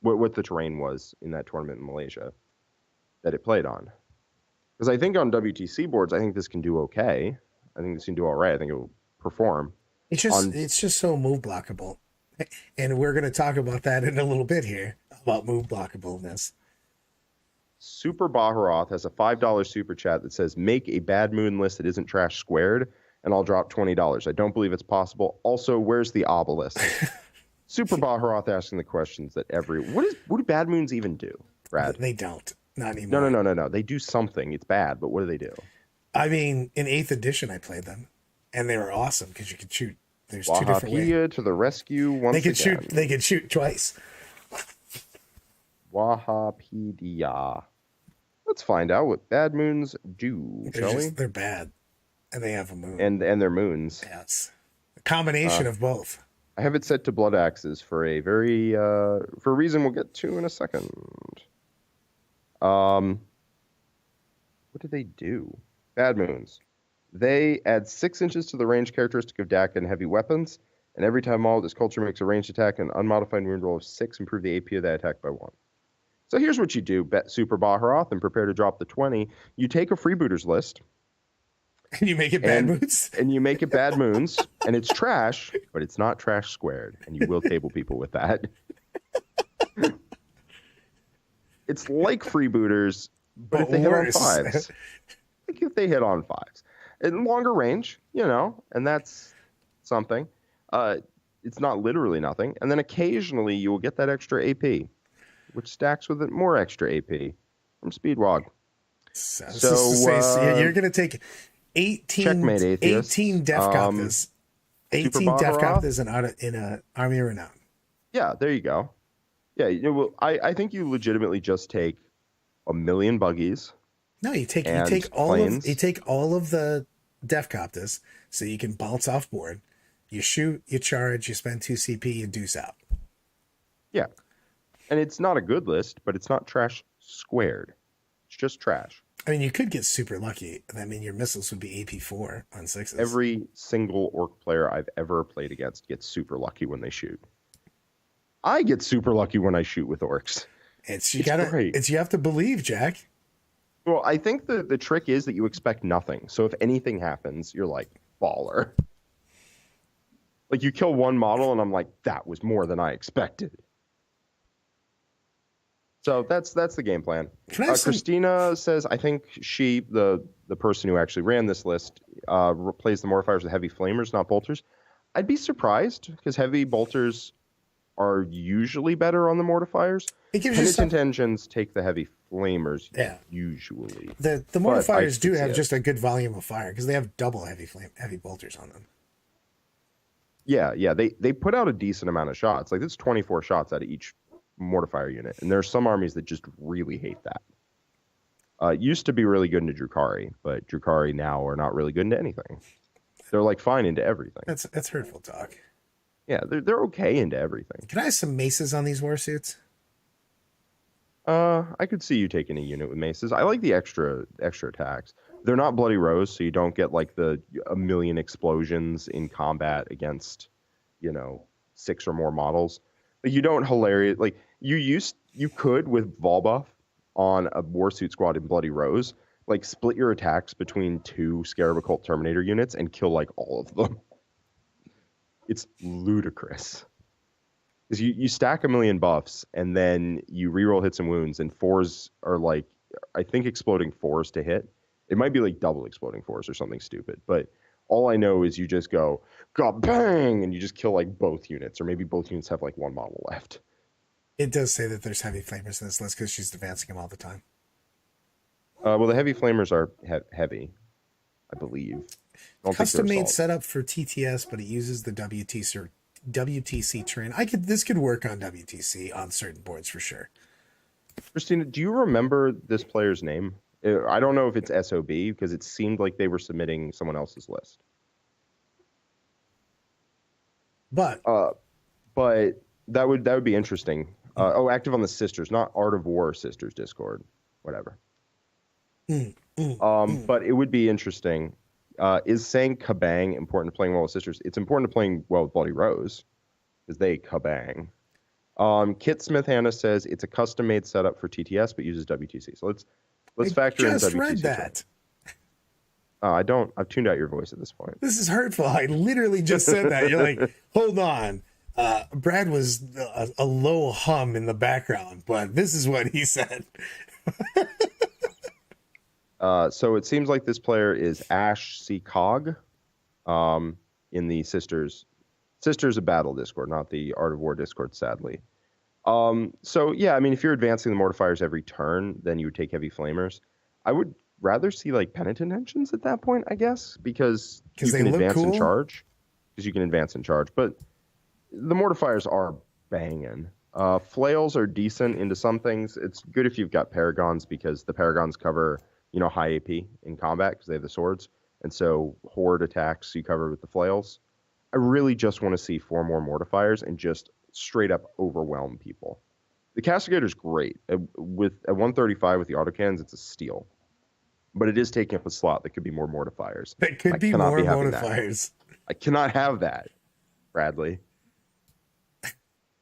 what the terrain was in that tournament in Malaysia that it played on. Because I think on WTC boards, I think this can do okay. I think this can do all right. I think it will perform. It's just so move blockable. And we're going to talk about that in a little bit here, about move blockableness. Super Baharoth has a $5 super chat that says, make a bad moon list that isn't trash squared, and I'll drop $20. I don't believe it's possible. Also, where's the obelisk? Super Baharoth asking the questions that what do bad moons even do, Brad? They don't. Not anymore. No. They do something. It's bad, but what do they do? I mean, in 8th edition, I played them, and they were awesome because you could shoot. There's two different ways. To the rescue once again. They could shoot twice. Wahapedia. Let's find out what bad moons do, shall we? They're bad, and they have a moon. And they're moons. Yes, a combination of both. I have it set to blood axes for a reason we'll get to in a second. What do they do? Bad moons. They add 6 inches to the range characteristic of DAC and heavy weapons, and every time all this culture makes a ranged attack, an unmodified wound roll of 6, improve the AP of that attack by 1. So here's what you do, bet Super Baharoth, and prepare to drop the 20. You take a freebooters list. And you make it bad moons? And you make it bad moons, and it's trash, but it's not trash squared, and you will table people with that. It's like freebooters, but if they hit on 5s. Like if they hit on 5s. In longer range, and that's something. It's not literally nothing. And then occasionally you will get that extra AP, which stacks with it more extra AP from Speedwog. So you're going to take 18 Def Coptas. 18 Def Coptas in an Army Renown. Yeah, there you go. Yeah, I think you legitimately just take 1,000,000 buggies. No, you take all of the Def Coptas, so you can bounce off board. You shoot, you charge, you spend 2 CP, you deuce out. Yeah, and it's not a good list, but it's not trash squared. It's just trash. I mean, you could get super lucky. I mean, your missiles would be AP4 on 6s. Every single orc player I've ever played against gets super lucky when they shoot. I get super lucky when I shoot with orcs. You have to believe, Jack. Well, I think the trick is that you expect nothing. So if anything happens, you're like, baller. Like you kill one model and I'm like, that was more than I expected. So that's the game plan. Christina says, I think she, the person who actually ran this list, plays the Mortifiers with heavy flamers, not bolters. I'd be surprised because heavy bolters are usually better on the Mortifiers. Penitent engines take the heavy flamers usually. The Mortifiers do have just a good volume of fire because they have double heavy bolters on them. Yeah. They put out a decent amount of shots. Like it's 24 shots out of each Mortifier unit. And there are some armies that just really hate that. Used to be really good into Drukhari, but Drukhari now are not really good into anything. They're like fine into everything. That's hurtful talk. Yeah, they're okay into everything. Can I have some maces on these warsuits? I could see you taking a unit with maces. I like the extra attacks. They're not Bloody Rose, so you don't get like a million explosions in combat against, 6 or more models. Like you don't like you could with Volbuff on a Warsuit squad in Bloody Rose, like split your attacks between 2 Scarab Occult Terminator units and kill like all of them. It's ludicrous. Because you stack 1,000,000 buffs and then you reroll hits and wounds, and 4s are like, I think exploding 4s to hit. It might be like double exploding 4s or something stupid, but all I know is you just go bang and you just kill like both units, or maybe both units have like 1 model left. It does say that there's heavy flamers in this list because she's advancing them all the time. Well, the heavy flamers are heavy, I believe. Custom-made setup for TTS, but it uses the WTC terrain. This could work on WTC on certain boards for sure. Christina, do you remember this player's name? I don't know if it's SOB because it seemed like they were submitting someone else's list. But that would be interesting. Active on the Sisters, not Art of War Sisters Discord, whatever. But it would be interesting. Is saying kabang important to playing well with Sisters? It's important to playing well with Bloody Rose because they kabang. Kit Smith Hannah says it's a custom-made setup for TTS but uses WTC. So let's factor in WTC. I just read that. I don't. I've tuned out your voice at this point. This is hurtful. I literally just said that. You're like, hold on. Brad was a low hum in the background, but this is what he said. So it seems like this player is Ash C. Cog in the Sisters of Battle Discord, not the Art of War Discord, sadly. So yeah, I mean, if you're advancing the Mortifiers every turn, then you would take Heavy Flamers. I would rather see like Penitent Engines at that point, I guess, because you can advance and charge. Because you can advance and charge, but the Mortifiers are banging. Flails are decent into some things. It's good if you've got Paragons because the Paragons cover, high AP in combat because they have the swords. And so horde attacks you cover with the flails. I really just want to see 4 more Mortifiers and just straight up overwhelm people. The Castigator's great. At 135 with the autocannons, it's a steal. But it is taking up a slot that could be more Mortifiers. That could be more Mortifiers. I cannot have that, Bradley.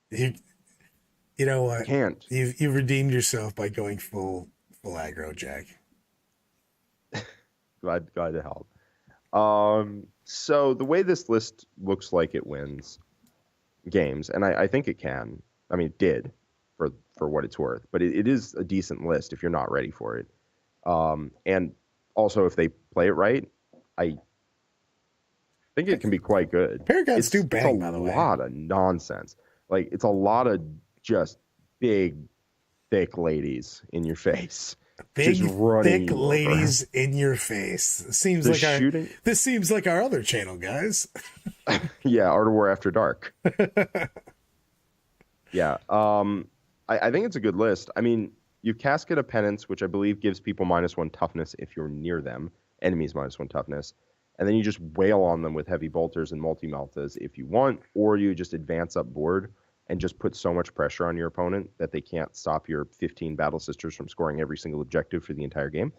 You know what? Can't. You've redeemed yourself by going full aggro, Jack. Glad to help. So the way this list looks like it wins games, and I think it can. I mean, it did for what it's worth, but it is a decent list if you're not ready for it. And also, if they play it right, I think it can be quite good. Paragons do bang, by the way. It's a lot of nonsense. Like, it's a lot of just big, thick ladies in your face. Big, thick ladies in your face. This seems like our other channel, guys. Yeah, Art of War After Dark. Yeah. I think it's a good list. I mean, you've Casket of Penance, which I believe gives people -1 toughness if you're near them. Enemies -1 toughness. And then you just wail on them with Heavy Bolters and Multi-Meltas if you want, or you just advance up board and just put so much pressure on your opponent that they can't stop your 15 Battle Sisters from scoring every single objective for the entire game.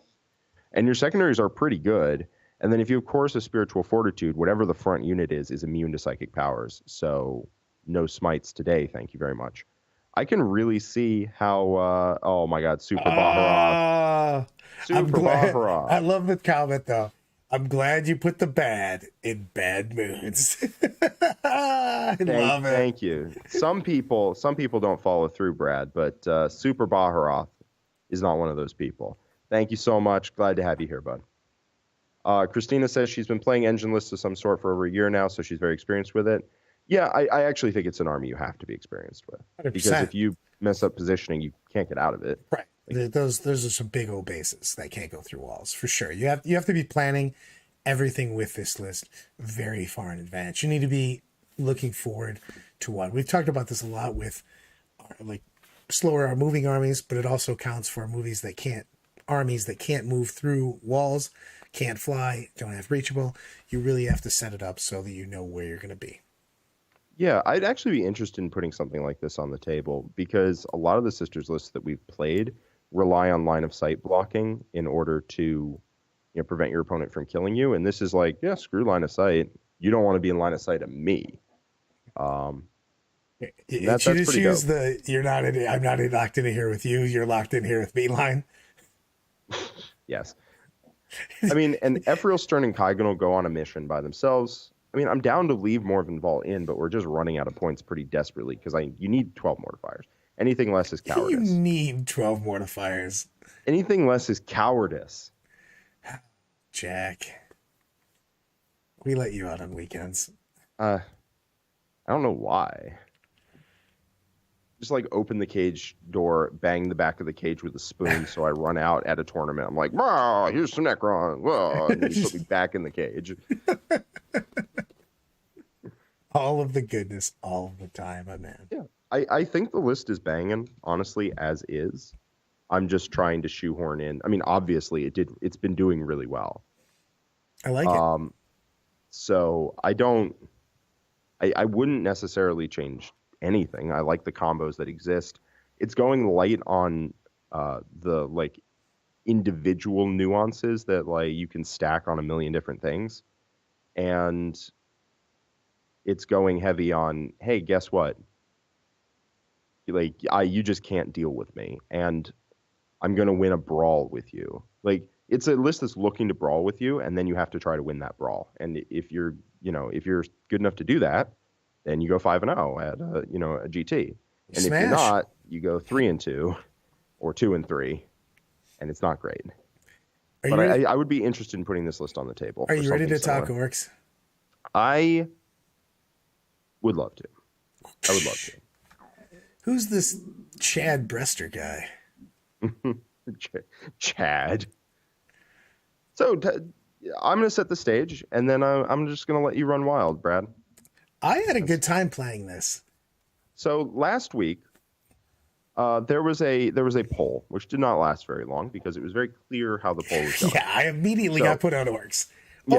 And your secondaries are pretty good. And then if you have Chorus of Spiritual Fortitude, whatever the front unit is immune to psychic powers. So no smites today, thank you very much. I can really see how, oh my God, Super Baharoth. Baharoth. I love the comment, though. I'm glad you put the bad in bad moods. I love it. Thank you. Some people don't follow through, Brad, but Super Baharoth is not one of those people. Thank you so much. Glad to have you here, bud. Christina says she's been playing engine lists of some sort for over a year now, so she's very experienced with it. Yeah, I actually think it's an army you have to be experienced with. 100%. Because if you mess up positioning, you can't get out of it. Right. Those are some big old bases that can't go through walls, for sure. You have to be planning everything with this list very far in advance. You need to be looking forward to what we've talked about this a lot with, like slower moving armies, but it also counts for armies that can't move through walls, can't fly, don't have reachable. You really have to set it up so that you know where you're going to be. Yeah, I'd actually be interested in putting something like this on the table because a lot of the Sisters lists that we've played rely on line of sight blocking in order to prevent your opponent from killing you. And this is like, yeah, screw line of sight. You don't want to be in line of sight of me. That's pretty dope. I'm not locked in here with you. You're locked in here with me line. Yes. I mean, and Ephriel, Stern, and Kaigan will go on a mission by themselves. I mean, I'm down to leave Morvenval in, but we're just running out of points pretty desperately because you need 12 Mortifiers. Anything less is cowardice. You need 12 Mortifiers. Anything less is cowardice. Jack, we let you out on weekends. I don't know why. Just like open the cage door, bang the back of the cage with a spoon, so I run out at a tournament. I'm like, "Wow, here's some Necron." Whoa, and you put me back in the cage. All of the goodness, all of the time, my man. Yeah, I think the list is banging, honestly, as is. I'm just trying to shoehorn in. I mean, obviously, it's been doing really well. I like it. So I wouldn't necessarily change anything. I like the combos that exist. It's going light on the like individual nuances that like you can stack on a million different things, and it's going heavy on, hey, guess what? Like you just can't deal with me, and I'm gonna win a brawl with you. Like it's a list that's looking to brawl with you, and then you have to try to win that brawl. And if you're good enough to do that, then you go 5-0 at a GT. And if you're not, you go 3-2 or 2-3, and it's not great. But I would be interested in putting this list on the table. Are you ready to talk orcs? I would love to. I would love to. Who's this Chad Brester guy? Chad. So I'm going to set the stage, and then I'm just going to let you run wild, Brad. I had a good time playing this. So last week, there was a poll, which did not last very long because it was very clear how the poll was going. Yeah, I immediately got put on orcs. We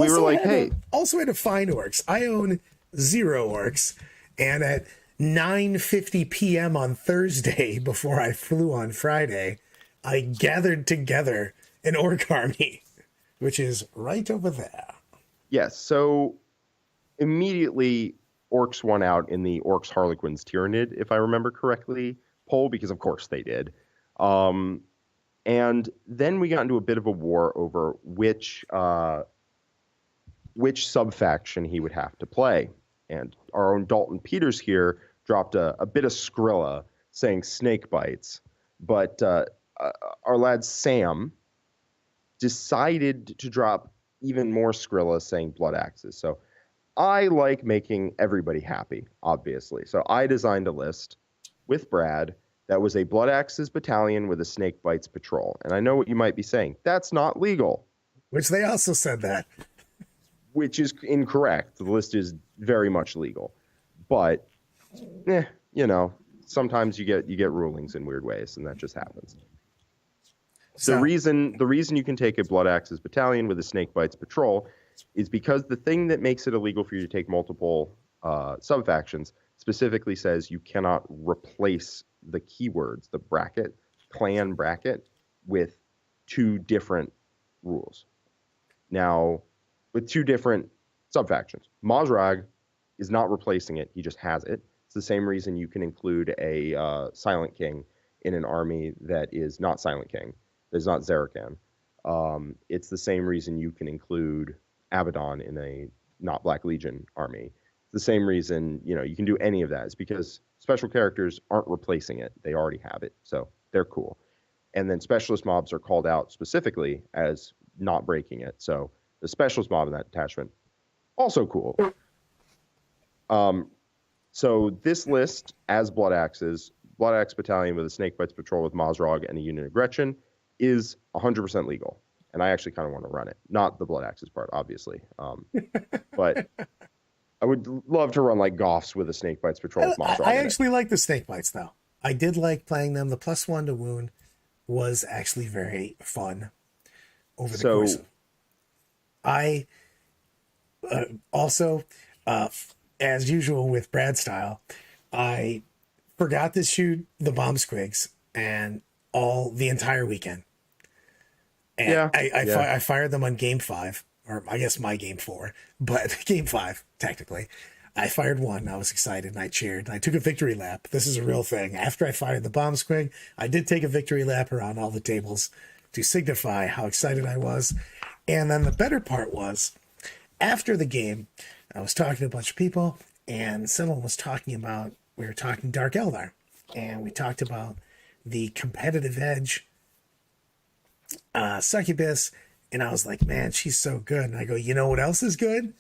were like, hey. Also had to find orcs. I own 0 orcs, and at 9:50 p.m. on Thursday, before I flew on Friday, I gathered together an orc army, which is right over there. Yes, so immediately orcs won out in the Orcs Harlequins Tyrannid, if I remember correctly, poll, because of course they did. And then we got into a bit of a war over which sub-faction he would have to play. And our own Dalton Peters here dropped a bit of Skrilla saying snake bites. But our lad Sam decided to drop even more Skrilla saying blood axes. So I like making everybody happy, obviously. So I designed a list with Brad that was a blood axes battalion with a snake bites patrol. And I know what you might be saying. That's not legal. Which they also said that. Which is incorrect. The list is very much legal. But, sometimes you get rulings in weird ways, and that just happens. The reason you can take a blood axes battalion with a snake bites patrol is because the thing that makes it illegal for you to take multiple sub-factions specifically says you cannot replace the keywords, the bracket, clan bracket, with 2 different rules. Now, with 2 different sub-factions. Mazrag is not replacing it. He just has it. It's the same reason you can include a Silent King in an army that is not Silent King. That is not Zerakan. It's the same reason you can include Abaddon in a not Black Legion army. It's the same reason, you can do any of that. It's because special characters aren't replacing it. They already have it. So they're cool. And then specialist mobs are called out specifically as not breaking it. So the specialist mob in that detachment, also cool. So this list, as Blood Axes, Blood Axe Battalion with a Snake Bites Patrol with Mazrog and a unit of Gretchen, is 100% legal. And I actually kind of want to run it. Not the Blood Axes part, obviously. But I would love to run like Goffs with a Snake Bites Patrol with Mazrog. I actually like the Snake Bites, though. I did like playing them. The +1 to wound was actually very fun over the course of. I also, as usual with Brad style, I forgot to shoot the bomb squigs and the entire weekend. And I fired them on game 5, or I guess my game 4, but game 5 technically. I fired one. I was excited and I cheered. And I took a victory lap. This is a real thing. After I fired the bomb squig, I did take a victory lap around all the tables to signify how excited I was. And then the better part was, after the game, I was talking to a bunch of people, and someone was talking about, we were talking Dark Eldar, and we talked about the competitive edge succubus, and I was like, man, she's so good. And I go, you know what else is good?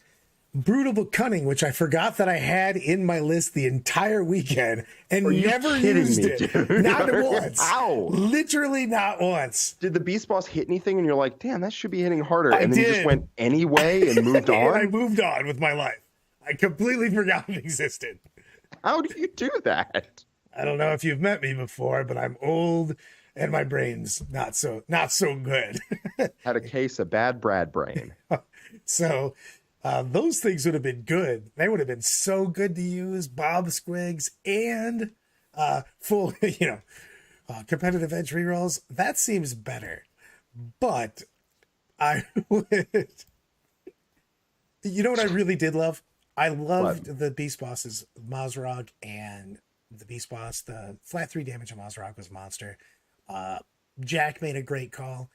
Brutal but Cunning, which I forgot that I had in my list the entire weekend and never used it. Dude? Not once. Ow. Literally not once. Did the Beast Boss hit anything and you're like, damn, that should be hitting harder? And then you just went anyway and moved on? And I moved on with my life. I completely forgot it existed. How do you do that? I don't know if you've met me before, but I'm old and my brain's not so good. Had a case of bad Brad brain. So those things would have been good. They would have been so good to use. Bob Squigs and full, competitive edge rerolls. That seems better. But I would. You know what I really did love? I loved the Beast Bosses, Mazrog and the Beast Boss. The flat 3 damage on Mazrog was monster. Jack made a great call.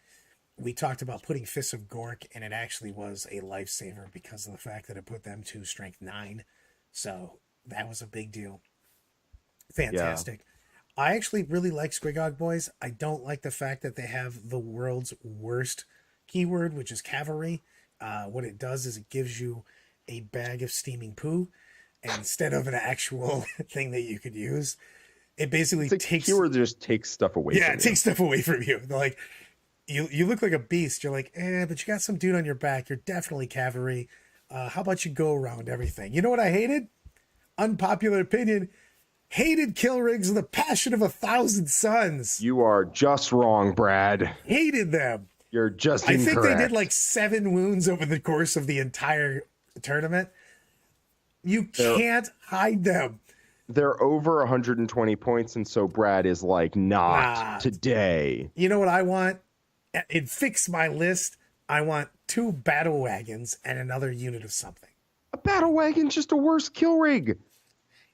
we talked about putting Fists of Gork, and it actually was a lifesaver because of the fact that it put them to strength 9. So that was a big deal. Fantastic. I actually really like Squigog Boys. I don't like the fact that they have the world's worst keyword, which is cavalry. What it does is it gives you a bag of steaming poo instead of an actual thing that you could use. It basically takes keyword just takes stuff away. Yeah, from it takes stuff away from you. They're like, you look like a beast. You're like, but you got some dude on your back. You're definitely cavalry. How about you go around everything? You know what I hated? Unpopular opinion. Hated kill rigs of the Passion of 1,000 Suns. You are just wrong, Brad. Hated them. You're just I incorrect. think they did like 7 wounds over the course of the entire tournament. You can't hide them. They're over 120 points, and so Brad is like, not today. You know what I want? It fixed my list. I want 2 battle wagons and another unit of something. A battle wagon's just a worse kill rig.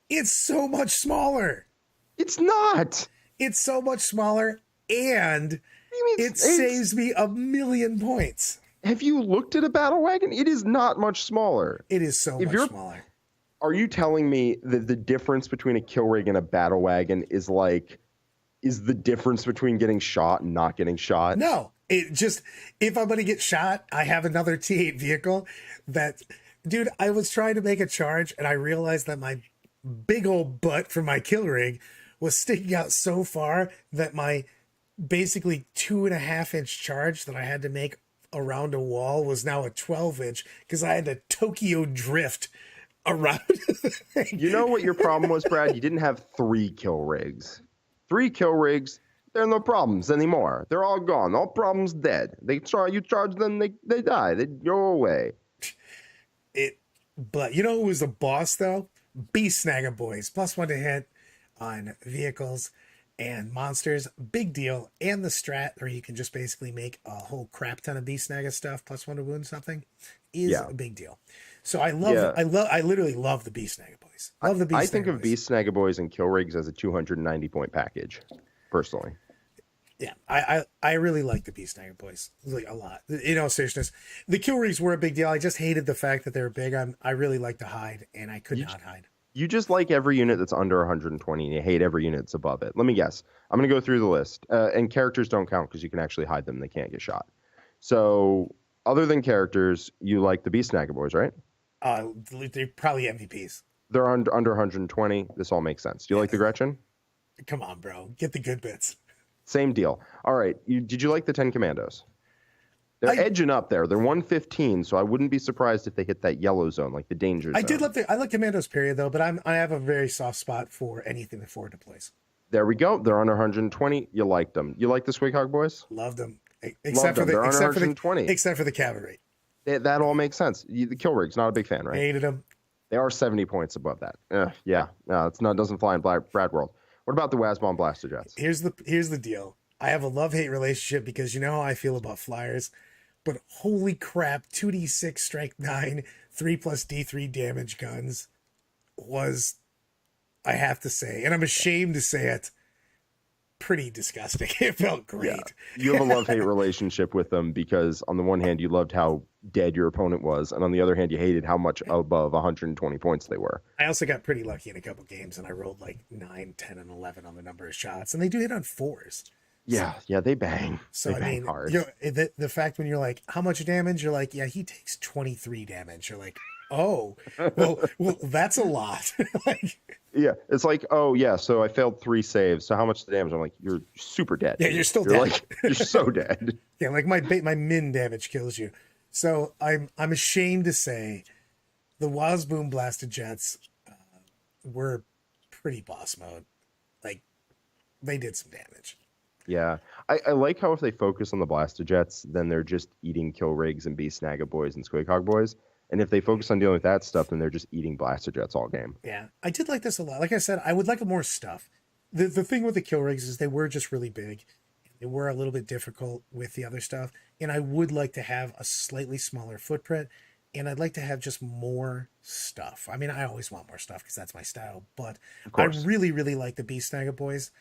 It's so much smaller. It's not. It's so much smaller, and it saves me 1,000,000 points. Have you looked at a battle wagon? It is not much smaller. It is so much smaller. Are you telling me that the difference between a kill rig and a battle wagon is the difference between getting shot and not getting shot? No. It just, if I'm going to get shot, I have another T8 vehicle that, dude, I was trying to make a charge, and I realized that my big old butt from my kill rig was sticking out so far that my basically 2.5-inch charge that I had to make around a wall was now a 12-inch because I had to Tokyo drift around. You know what your problem was, Brad? You didn't have 3 kill rigs. 3 kill rigs, they're no problems anymore. They're all gone. All problems dead. You charge them, they die. They go away. But you know who was the boss though? Beast Snagger Boys. +1 to hit on vehicles and monsters. Big deal. And the strat where you can just basically make a whole crap ton of Beast Snagger stuff +1 to wound something is a big deal. So I literally love the Beast Snagger Boys. I think of Beast Snagger Boys and kill rigs as a 290 point package, personally. Yeah, I really like the Beast Snagger Boys, like a lot. In all seriousness, the kill rigs were a big deal. I just hated the fact that they were big. I really like to hide, and I could not hide. You just like every unit that's under 120, and you hate every unit that's above it. Let me guess. I'm going to go through the list, and characters don't count because you can actually hide them. They can't get shot. So, other than characters, you like the Beast Snagger Boys, right? They're probably MVPs. They're under 120. This all makes sense. Do you like the Gretchen? Come on, bro. Get the good bits. Same deal. All right. Did you like the 10 Commandos? They're edging up there. They're 115, so I wouldn't be surprised if they hit that yellow zone, like the danger zone. I like Commandos, period, though, but I have a very soft spot for anything that forward deploys. There we go. They're under 120. You liked them. You like the Swighog Boys? Loved them. Except for the cavalry. That all makes sense. The kill rig's not a big fan, right? Hated them. They are 70 points above that. Yeah. No, doesn't fly in Brad World. What about the Wazbomb Blasterjets? Here's the deal. I have a love-hate relationship because you know how I feel about flyers, but holy crap, 2d6 strength 9, 3 plus d3 damage guns was, I have to say, and I'm ashamed to say it, pretty disgusting. It felt great. Yeah. You have a love-hate relationship with them because on the one hand, you loved how dead your opponent was, and on the other hand, you hated how much above 120 points they were. I also got pretty lucky in a couple games, and I rolled like 9, 10, and 11 on the number of shots, and they do hit on 4s. Yeah, they bang. So they bang hard. The fact when you're like, how much damage? You're like, yeah, he takes 23 damage. You're like, oh, well, that's a lot. Yeah, it's like, oh yeah, so I failed 3 saves. So how much damage? I'm like, you're super dead. Yeah, you're still dead. Like, you're so dead. Yeah, like my min damage kills you. So I'm ashamed to say, the Wazboom Blasterjets were pretty boss mode. Like, they did some damage. Yeah, I like how if they focus on the Blasterjets, then they're just eating kill rigs and Beast Snagger Boys and Squigog Boys. And if they focus on dealing with that stuff, then they're just eating Blasterjets all game. Yeah, I did like this a lot. Like I said, I would like more stuff. The thing with the kill rigs is they were just really big. They were a little bit difficult with the other stuff. And I would like to have a slightly smaller footprint. And I'd like to have just more stuff. I mean, I always want more stuff because that's my style. But I really, really like the Beast Snagger Boys.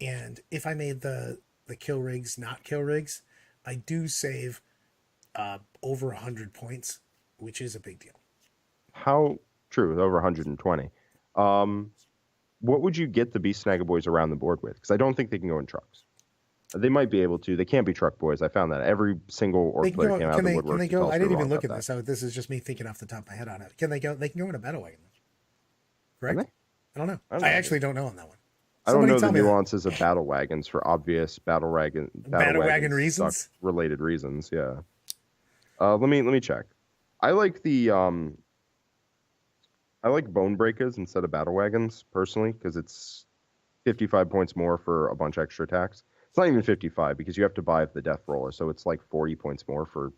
And if I made the kill rigs not kill rigs, I do save over 100 points, which is a big deal. How true? Over 120. What would you get the Beast Snagga boys around the board with? Because I don't think they can go in trucks. They might be able to. They can't be truck boys. I found that every single orc player came out of the woodwork. Can they go? I didn't even look at this. So this is just me thinking off the top of my head on it. Can they go? They can go in a battle wagon. Correct? I don't know. I actually don't know on that one. I don't know the nuances of battle wagons for obvious battle wagon reasons. Related reasons. Yeah. Let me check. I like the I like bone breakers instead of battle wagons personally because it's 55 points more for a bunch extra attacks. It's not even 55 because you have to buy the death roller, so it's like 40 points more for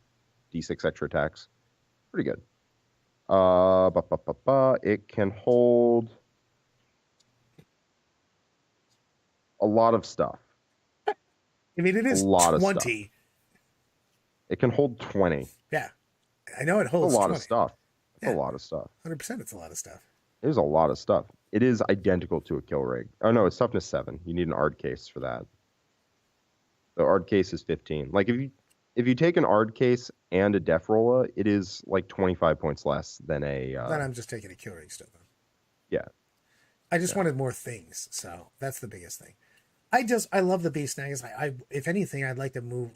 d6 extra attacks. Pretty good. It can hold a lot of stuff. I mean, it is 20. It can hold 20. Yeah, I know it holds a lot 20. of stuff. It's a lot of stuff. 100%, it's a lot of stuff. It is a lot of stuff. It is identical to a kill rig. Oh no, it's toughness 7. You need an Ard case for that. The Ard case is 15. Like if you take an Ard case and a Def Rolla, it is like 25 points less than a. Then I'm just taking a kill rig still. Yeah. I just wanted more things, so that's the biggest thing. I love the Beast Snaggas. I if anything, I'd like to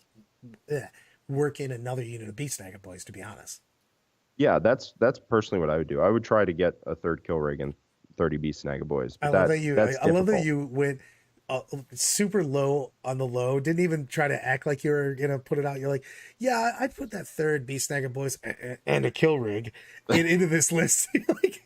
work in another unit of Beast Snagga boys. To be honest. Yeah, that's personally what I would do. I would try to get a third kill rig and 30 Beast Snagga boys. I love that you went super low on the low. Didn't even try to act like you were gonna put it out. You're like, yeah, I'd put that third Beast Snagga boys and a kill rig into this list. Like,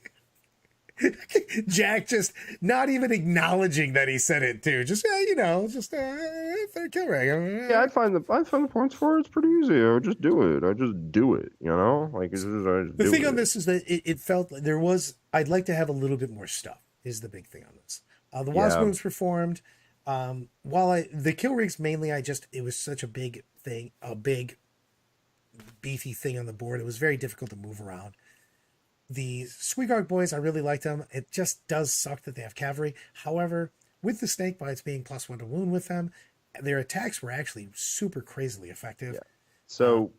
Jack just not even acknowledging that he said it too. Just third kill rig. Yeah, I find the points for it. It's pretty easy. I would just do it. You know, like the thing on this is that it felt like there was. I'd like to have a little bit more stuff. Is the big thing on this. The Wasp moves performed. While the kill rigs mainly, it was such a big thing, a big beefy thing on the board. It was very difficult to move around. The Squeagarg boys, I really liked them. It just does suck that they have cavalry. However, with the snake bites being +1 to wound with them, their attacks were actually super crazily effective. Yeah. So,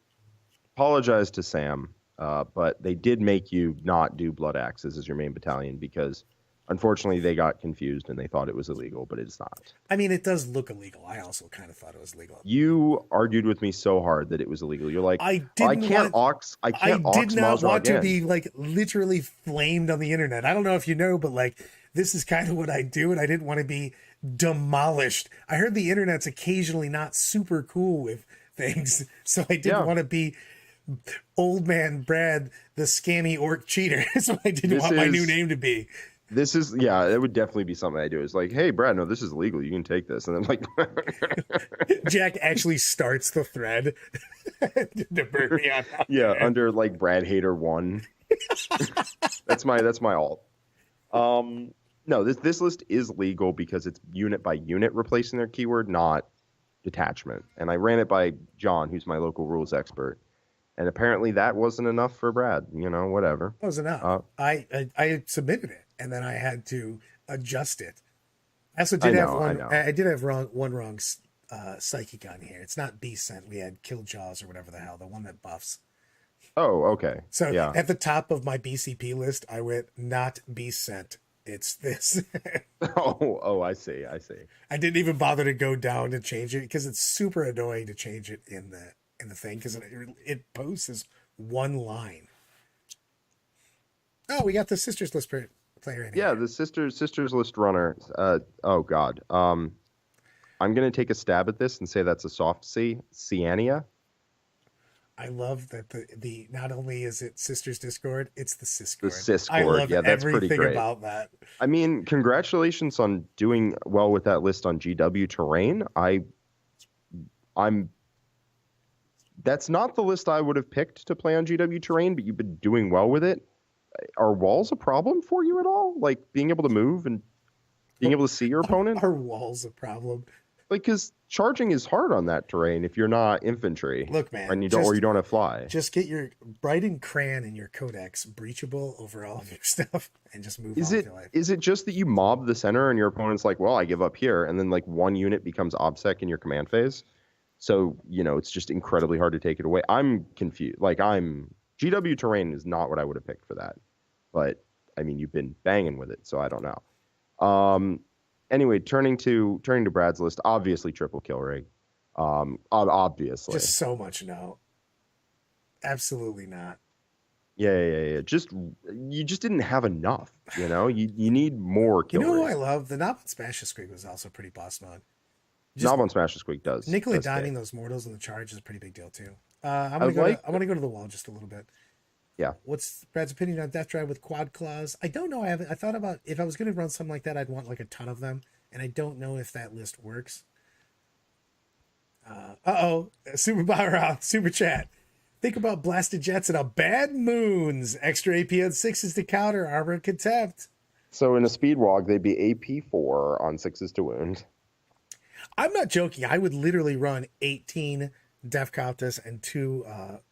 apologize to Sam, but they did make you not do Blood Axes as your main battalion because unfortunately they got confused and they thought it was illegal, but it's not. I mean, it does look illegal. I also kind of thought it was legal. You argued with me so hard that it was illegal. You're like, I can't did not want to be like literally flamed on the internet. I don't know if you know, but like this is kind of what I do, and I didn't want to be demolished. I heard the internet's occasionally not super cool with things, so I didn't want to be old man Brad, the scammy orc cheater. So I didn't want my new name to be. This is, it would definitely be something I do. It's like, hey, Brad, no, this is legal. You can take this. And then like, Jack actually starts the thread to burn me on. Under like Brad Hater 1. That's my alt. No, this list is legal because it's unit by unit replacing their keyword, not detachment. And I ran it by John, who's my local rules expert. And apparently that wasn't enough for Brad. You know, whatever. It wasn't enough. I submitted it. And then I had to adjust it. I also did have one. I did have one wrong psychic on here. It's not Beast Scent. We had Killjaws or whatever the hell, the one that buffs. Oh, okay. So at the top of my BCP list, I went not Beast Scent. It's this. oh, I see. I didn't even bother to go down and change it because it's super annoying to change it in the thing because it posts as one line. Oh, we got the Sisters list player in here. Yeah, the Sisters list runner. Oh God. I'm gonna take a stab at this and say that's a soft C, Ciania. I love that the not only is it Sisters Discord, it's the Syscord. The Syscord, I love that's pretty great. About that. I mean, congratulations on doing well with that list on GW Terrain. That's not the list I would have picked to play on GW Terrain, but you've been doing well with it. Are walls a problem for you at all? Like being able to move and being able to see your opponent? Are walls a problem? Like, because charging is hard on that terrain if you're not infantry. Look, man, and you don't have fly. Just get your Brighton Cran and your Codex breachable over all of your stuff, and just move on with your life. Is it just that you mob the center and your opponent's like, well, I give up here, and then like one unit becomes OBSEC in your command phase? So, it's just incredibly hard to take it away. I'm confused. GW terrain is not what I would have picked for that. But, I mean, you've been banging with it, so I don't know. Anyway, turning to Brad's list, obviously triple kill rig. Obviously. Just so much no. Absolutely not. Yeah. You just didn't have enough, You need more kill You know who rigs. I love? The Knob on Smash Squeak was also pretty boss mode. Knob on Smash Squeak does. Nickel diming those mortals in the charge is a pretty big deal too. I want to go to the wall just a little bit. Yeah. What's Brad's opinion on Death Drive with quad claws? I don't know. I thought about if I was going to run something like that, I'd want like a ton of them, and I don't know if that list works. Super Bauer Super Chat. Think about blasterjets and a bad moons. Extra AP on 6s to counter armor and contempt. So in a speed walk, they'd be AP4 on 6s to wound. I'm not joking. I would literally run 18 Def Countess and 2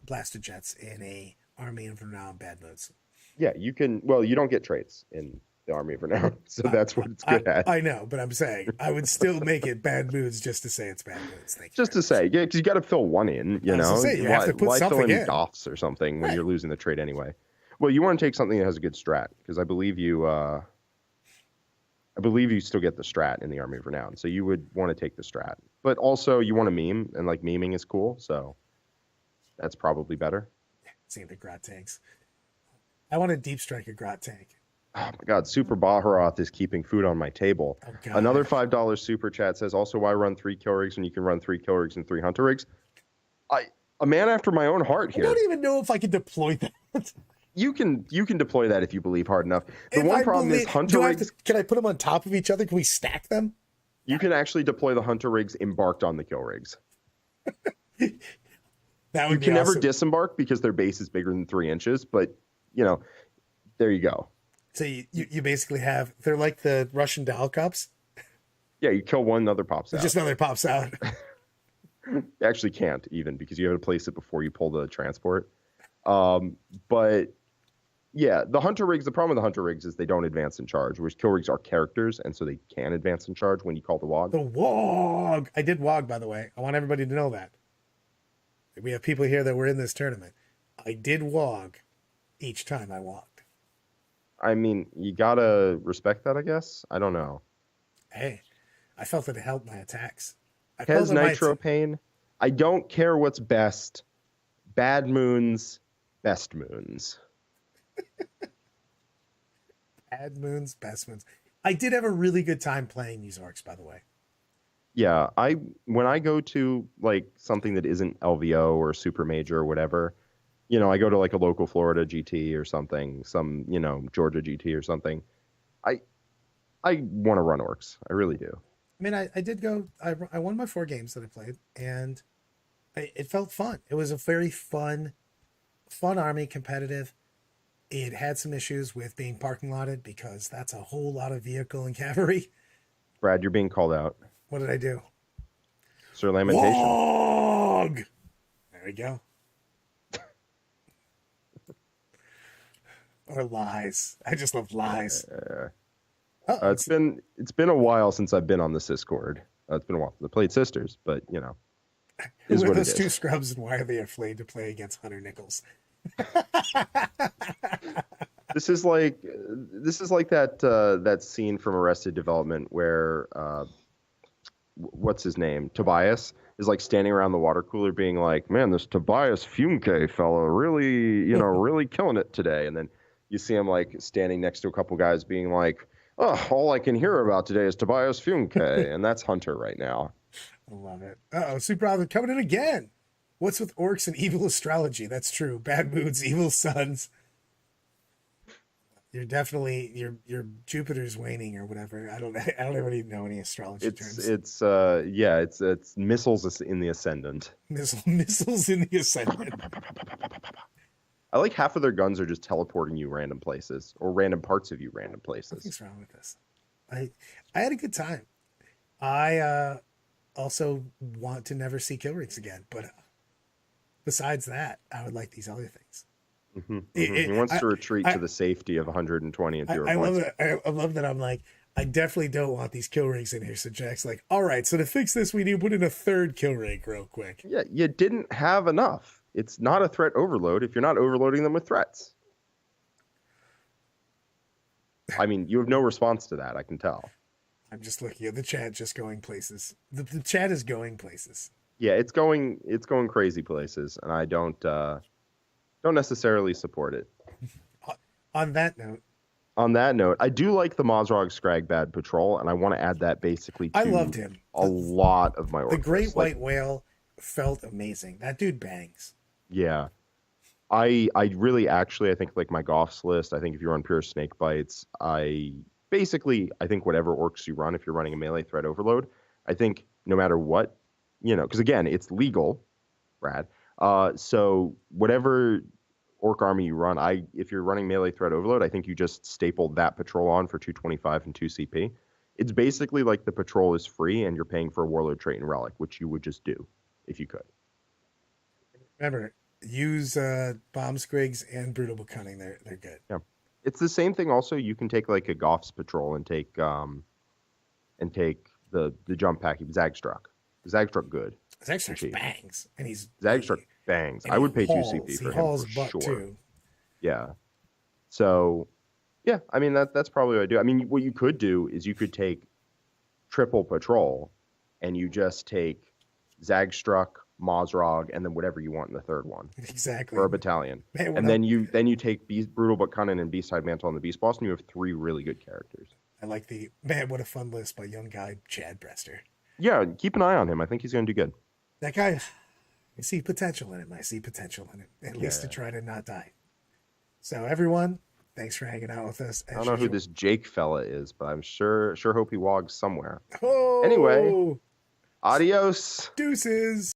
blasterjets in a Army of Renown bad moons. Yeah, you can. Well, you don't get traits in the Army of Renown, so that's what it's good at. I know, but I'm saying I would still make it bad moods just to say it's bad moods. Just to say, yeah, because you got to fill one in, you know. You have to put something in. Goths or something when you're losing the trait anyway. Well, you want to take something that has a good strat, because I believe you still get the strat in the Army of Renown, so you would want to take the strat. But also, you want to meme, and like meming is cool, so that's probably better. Seeing the Grot tanks. I want to deep strike a Grot tank. Oh my God, Super Baharoth is keeping food on my table. Oh, God. Another $5 super chat says, also, why run 3 kill rigs when you can run 3 kill rigs and 3 hunter rigs? A man after my own heart here. I don't even know if I can deploy that. You can deploy that if you believe hard enough. The one problem is hunter rigs. Can I put them on top of each other? Can we stack them? You can actually deploy the hunter rigs embarked on the kill rigs. That would you can never disembark because their base is bigger than 3 inches, but there you go. So you basically have, they're like the Russian doll cups. Yeah, you kill one, another pops out. Just another pops out. You actually can't even, because you have to place it before you pull the transport. But yeah, the hunter rigs, the problem with the hunter rigs is they don't advance in charge, whereas kill rigs are characters, and so they can advance in charge when you call the WOG. The WOG! I did WOG, by the way. I want everybody to know that. We have people here that were in this tournament. I did WOG each time I walked. I mean, you gotta respect that, I guess. I don't know. Hey, I felt that it helped my attacks. Has Nitro Pain? I don't care what's best. Bad moons, best moons. Bad moons, best moons. I did have a really good time playing these orcs, by the way. Yeah, when I go to like something that isn't LVO or Super Major or whatever, I go to like a local Florida GT or something, some Georgia GT or something. I want to run orcs. I really do. I mean, I did go. I won my 4 games that I played, and it felt fun. It was a very fun army, competitive. It had some issues with being parking lotted because that's a whole lot of vehicle and cavalry. Brad, you're being called out. What did I do? Sir Lamentation. Wog! There we go. Or lies. I just love lies. It's been a while since I've been on the Discord. It's been a while since I played Sisters, but Who are those 2 scrubs and why are they afraid to play against Hunter Nichols? This is like that scene from Arrested Development where what's his name? Tobias is like standing around the water cooler being like, man, this Tobias Fumke fella really, really killing it today. And then you see him like standing next to a couple guys being like, oh, all I can hear about today is Tobias Fumke. And that's Hunter right now. I love it. Super Alvin coming in again. What's with orcs and evil astrology? That's true. Bad moods, evil sons. You're definitely your Jupiter's waning or whatever. I don't even know any astrology terms. It's missiles in the ascendant. Missiles in the ascendant. I like half of their guns are just teleporting you random places or random parts of you random places. What's wrong with this? I had a good time. I also want to never see kill rigs again, but besides that, I would like these other things. He wants to retreat to the safety of 120 and 0 points. I love that. I'm like, I definitely don't want these kill rigs in here. So Jack's like, all right, so to fix this, we need to put in a third kill rig real quick. Yeah, you didn't have enough. It's not a threat overload if you're not overloading them with threats. I mean, you have no response to that, I can tell. I'm just looking at the chat, just going places. The chat is going places. Yeah, it's going crazy places, and I don't necessarily support it. On that note, I do like the Mozrog Scragbad patrol, and I want to add that basically to I loved him. a lot of my The orcs. Great White Whale felt amazing. That dude bangs. Yeah. I really actually, I think like my Goffs list, I think if you run pure snake bites, I think whatever orcs you run, if you're running a melee threat overload, I think no matter what, because again, it's legal, Brad. So whatever orc army you run, if you're running melee threat overload, I think you just stapled that patrol on for 225 and 2 CP. It's basically like the patrol is free and you're paying for a warlord trait and relic, which you would just do if you could. Remember, use bomb squigs and brutal cunning. They're good. Yeah, it's the same thing. Also, you can take like a Goff's patrol and take the jump pack. Zagstruck. Zagstruck good. Zagstruck bangs, and Zagstruck bangs. I would pay 2 CP for him for sure. Too. Yeah. So, yeah, I mean that's probably what I do. I mean, what you could do is you could take triple patrol, and you just take Zagstruck, Mozrog, and then whatever you want in the third one. Exactly. For a battalion. Man, and then you take Brutal but Cunning and Beastside Mantle on the Beast Boss, and you have 3 really good characters. I like what a fun list by young guy Chad Brester. Yeah, keep an eye on him. I think he's going to do good. That guy, I see potential in him. At least to try to not die. So everyone, thanks for hanging out with us. I don't know who this Jake fella is, but I'm sure hope he wogs somewhere. Oh! Anyway, adios. Deuces.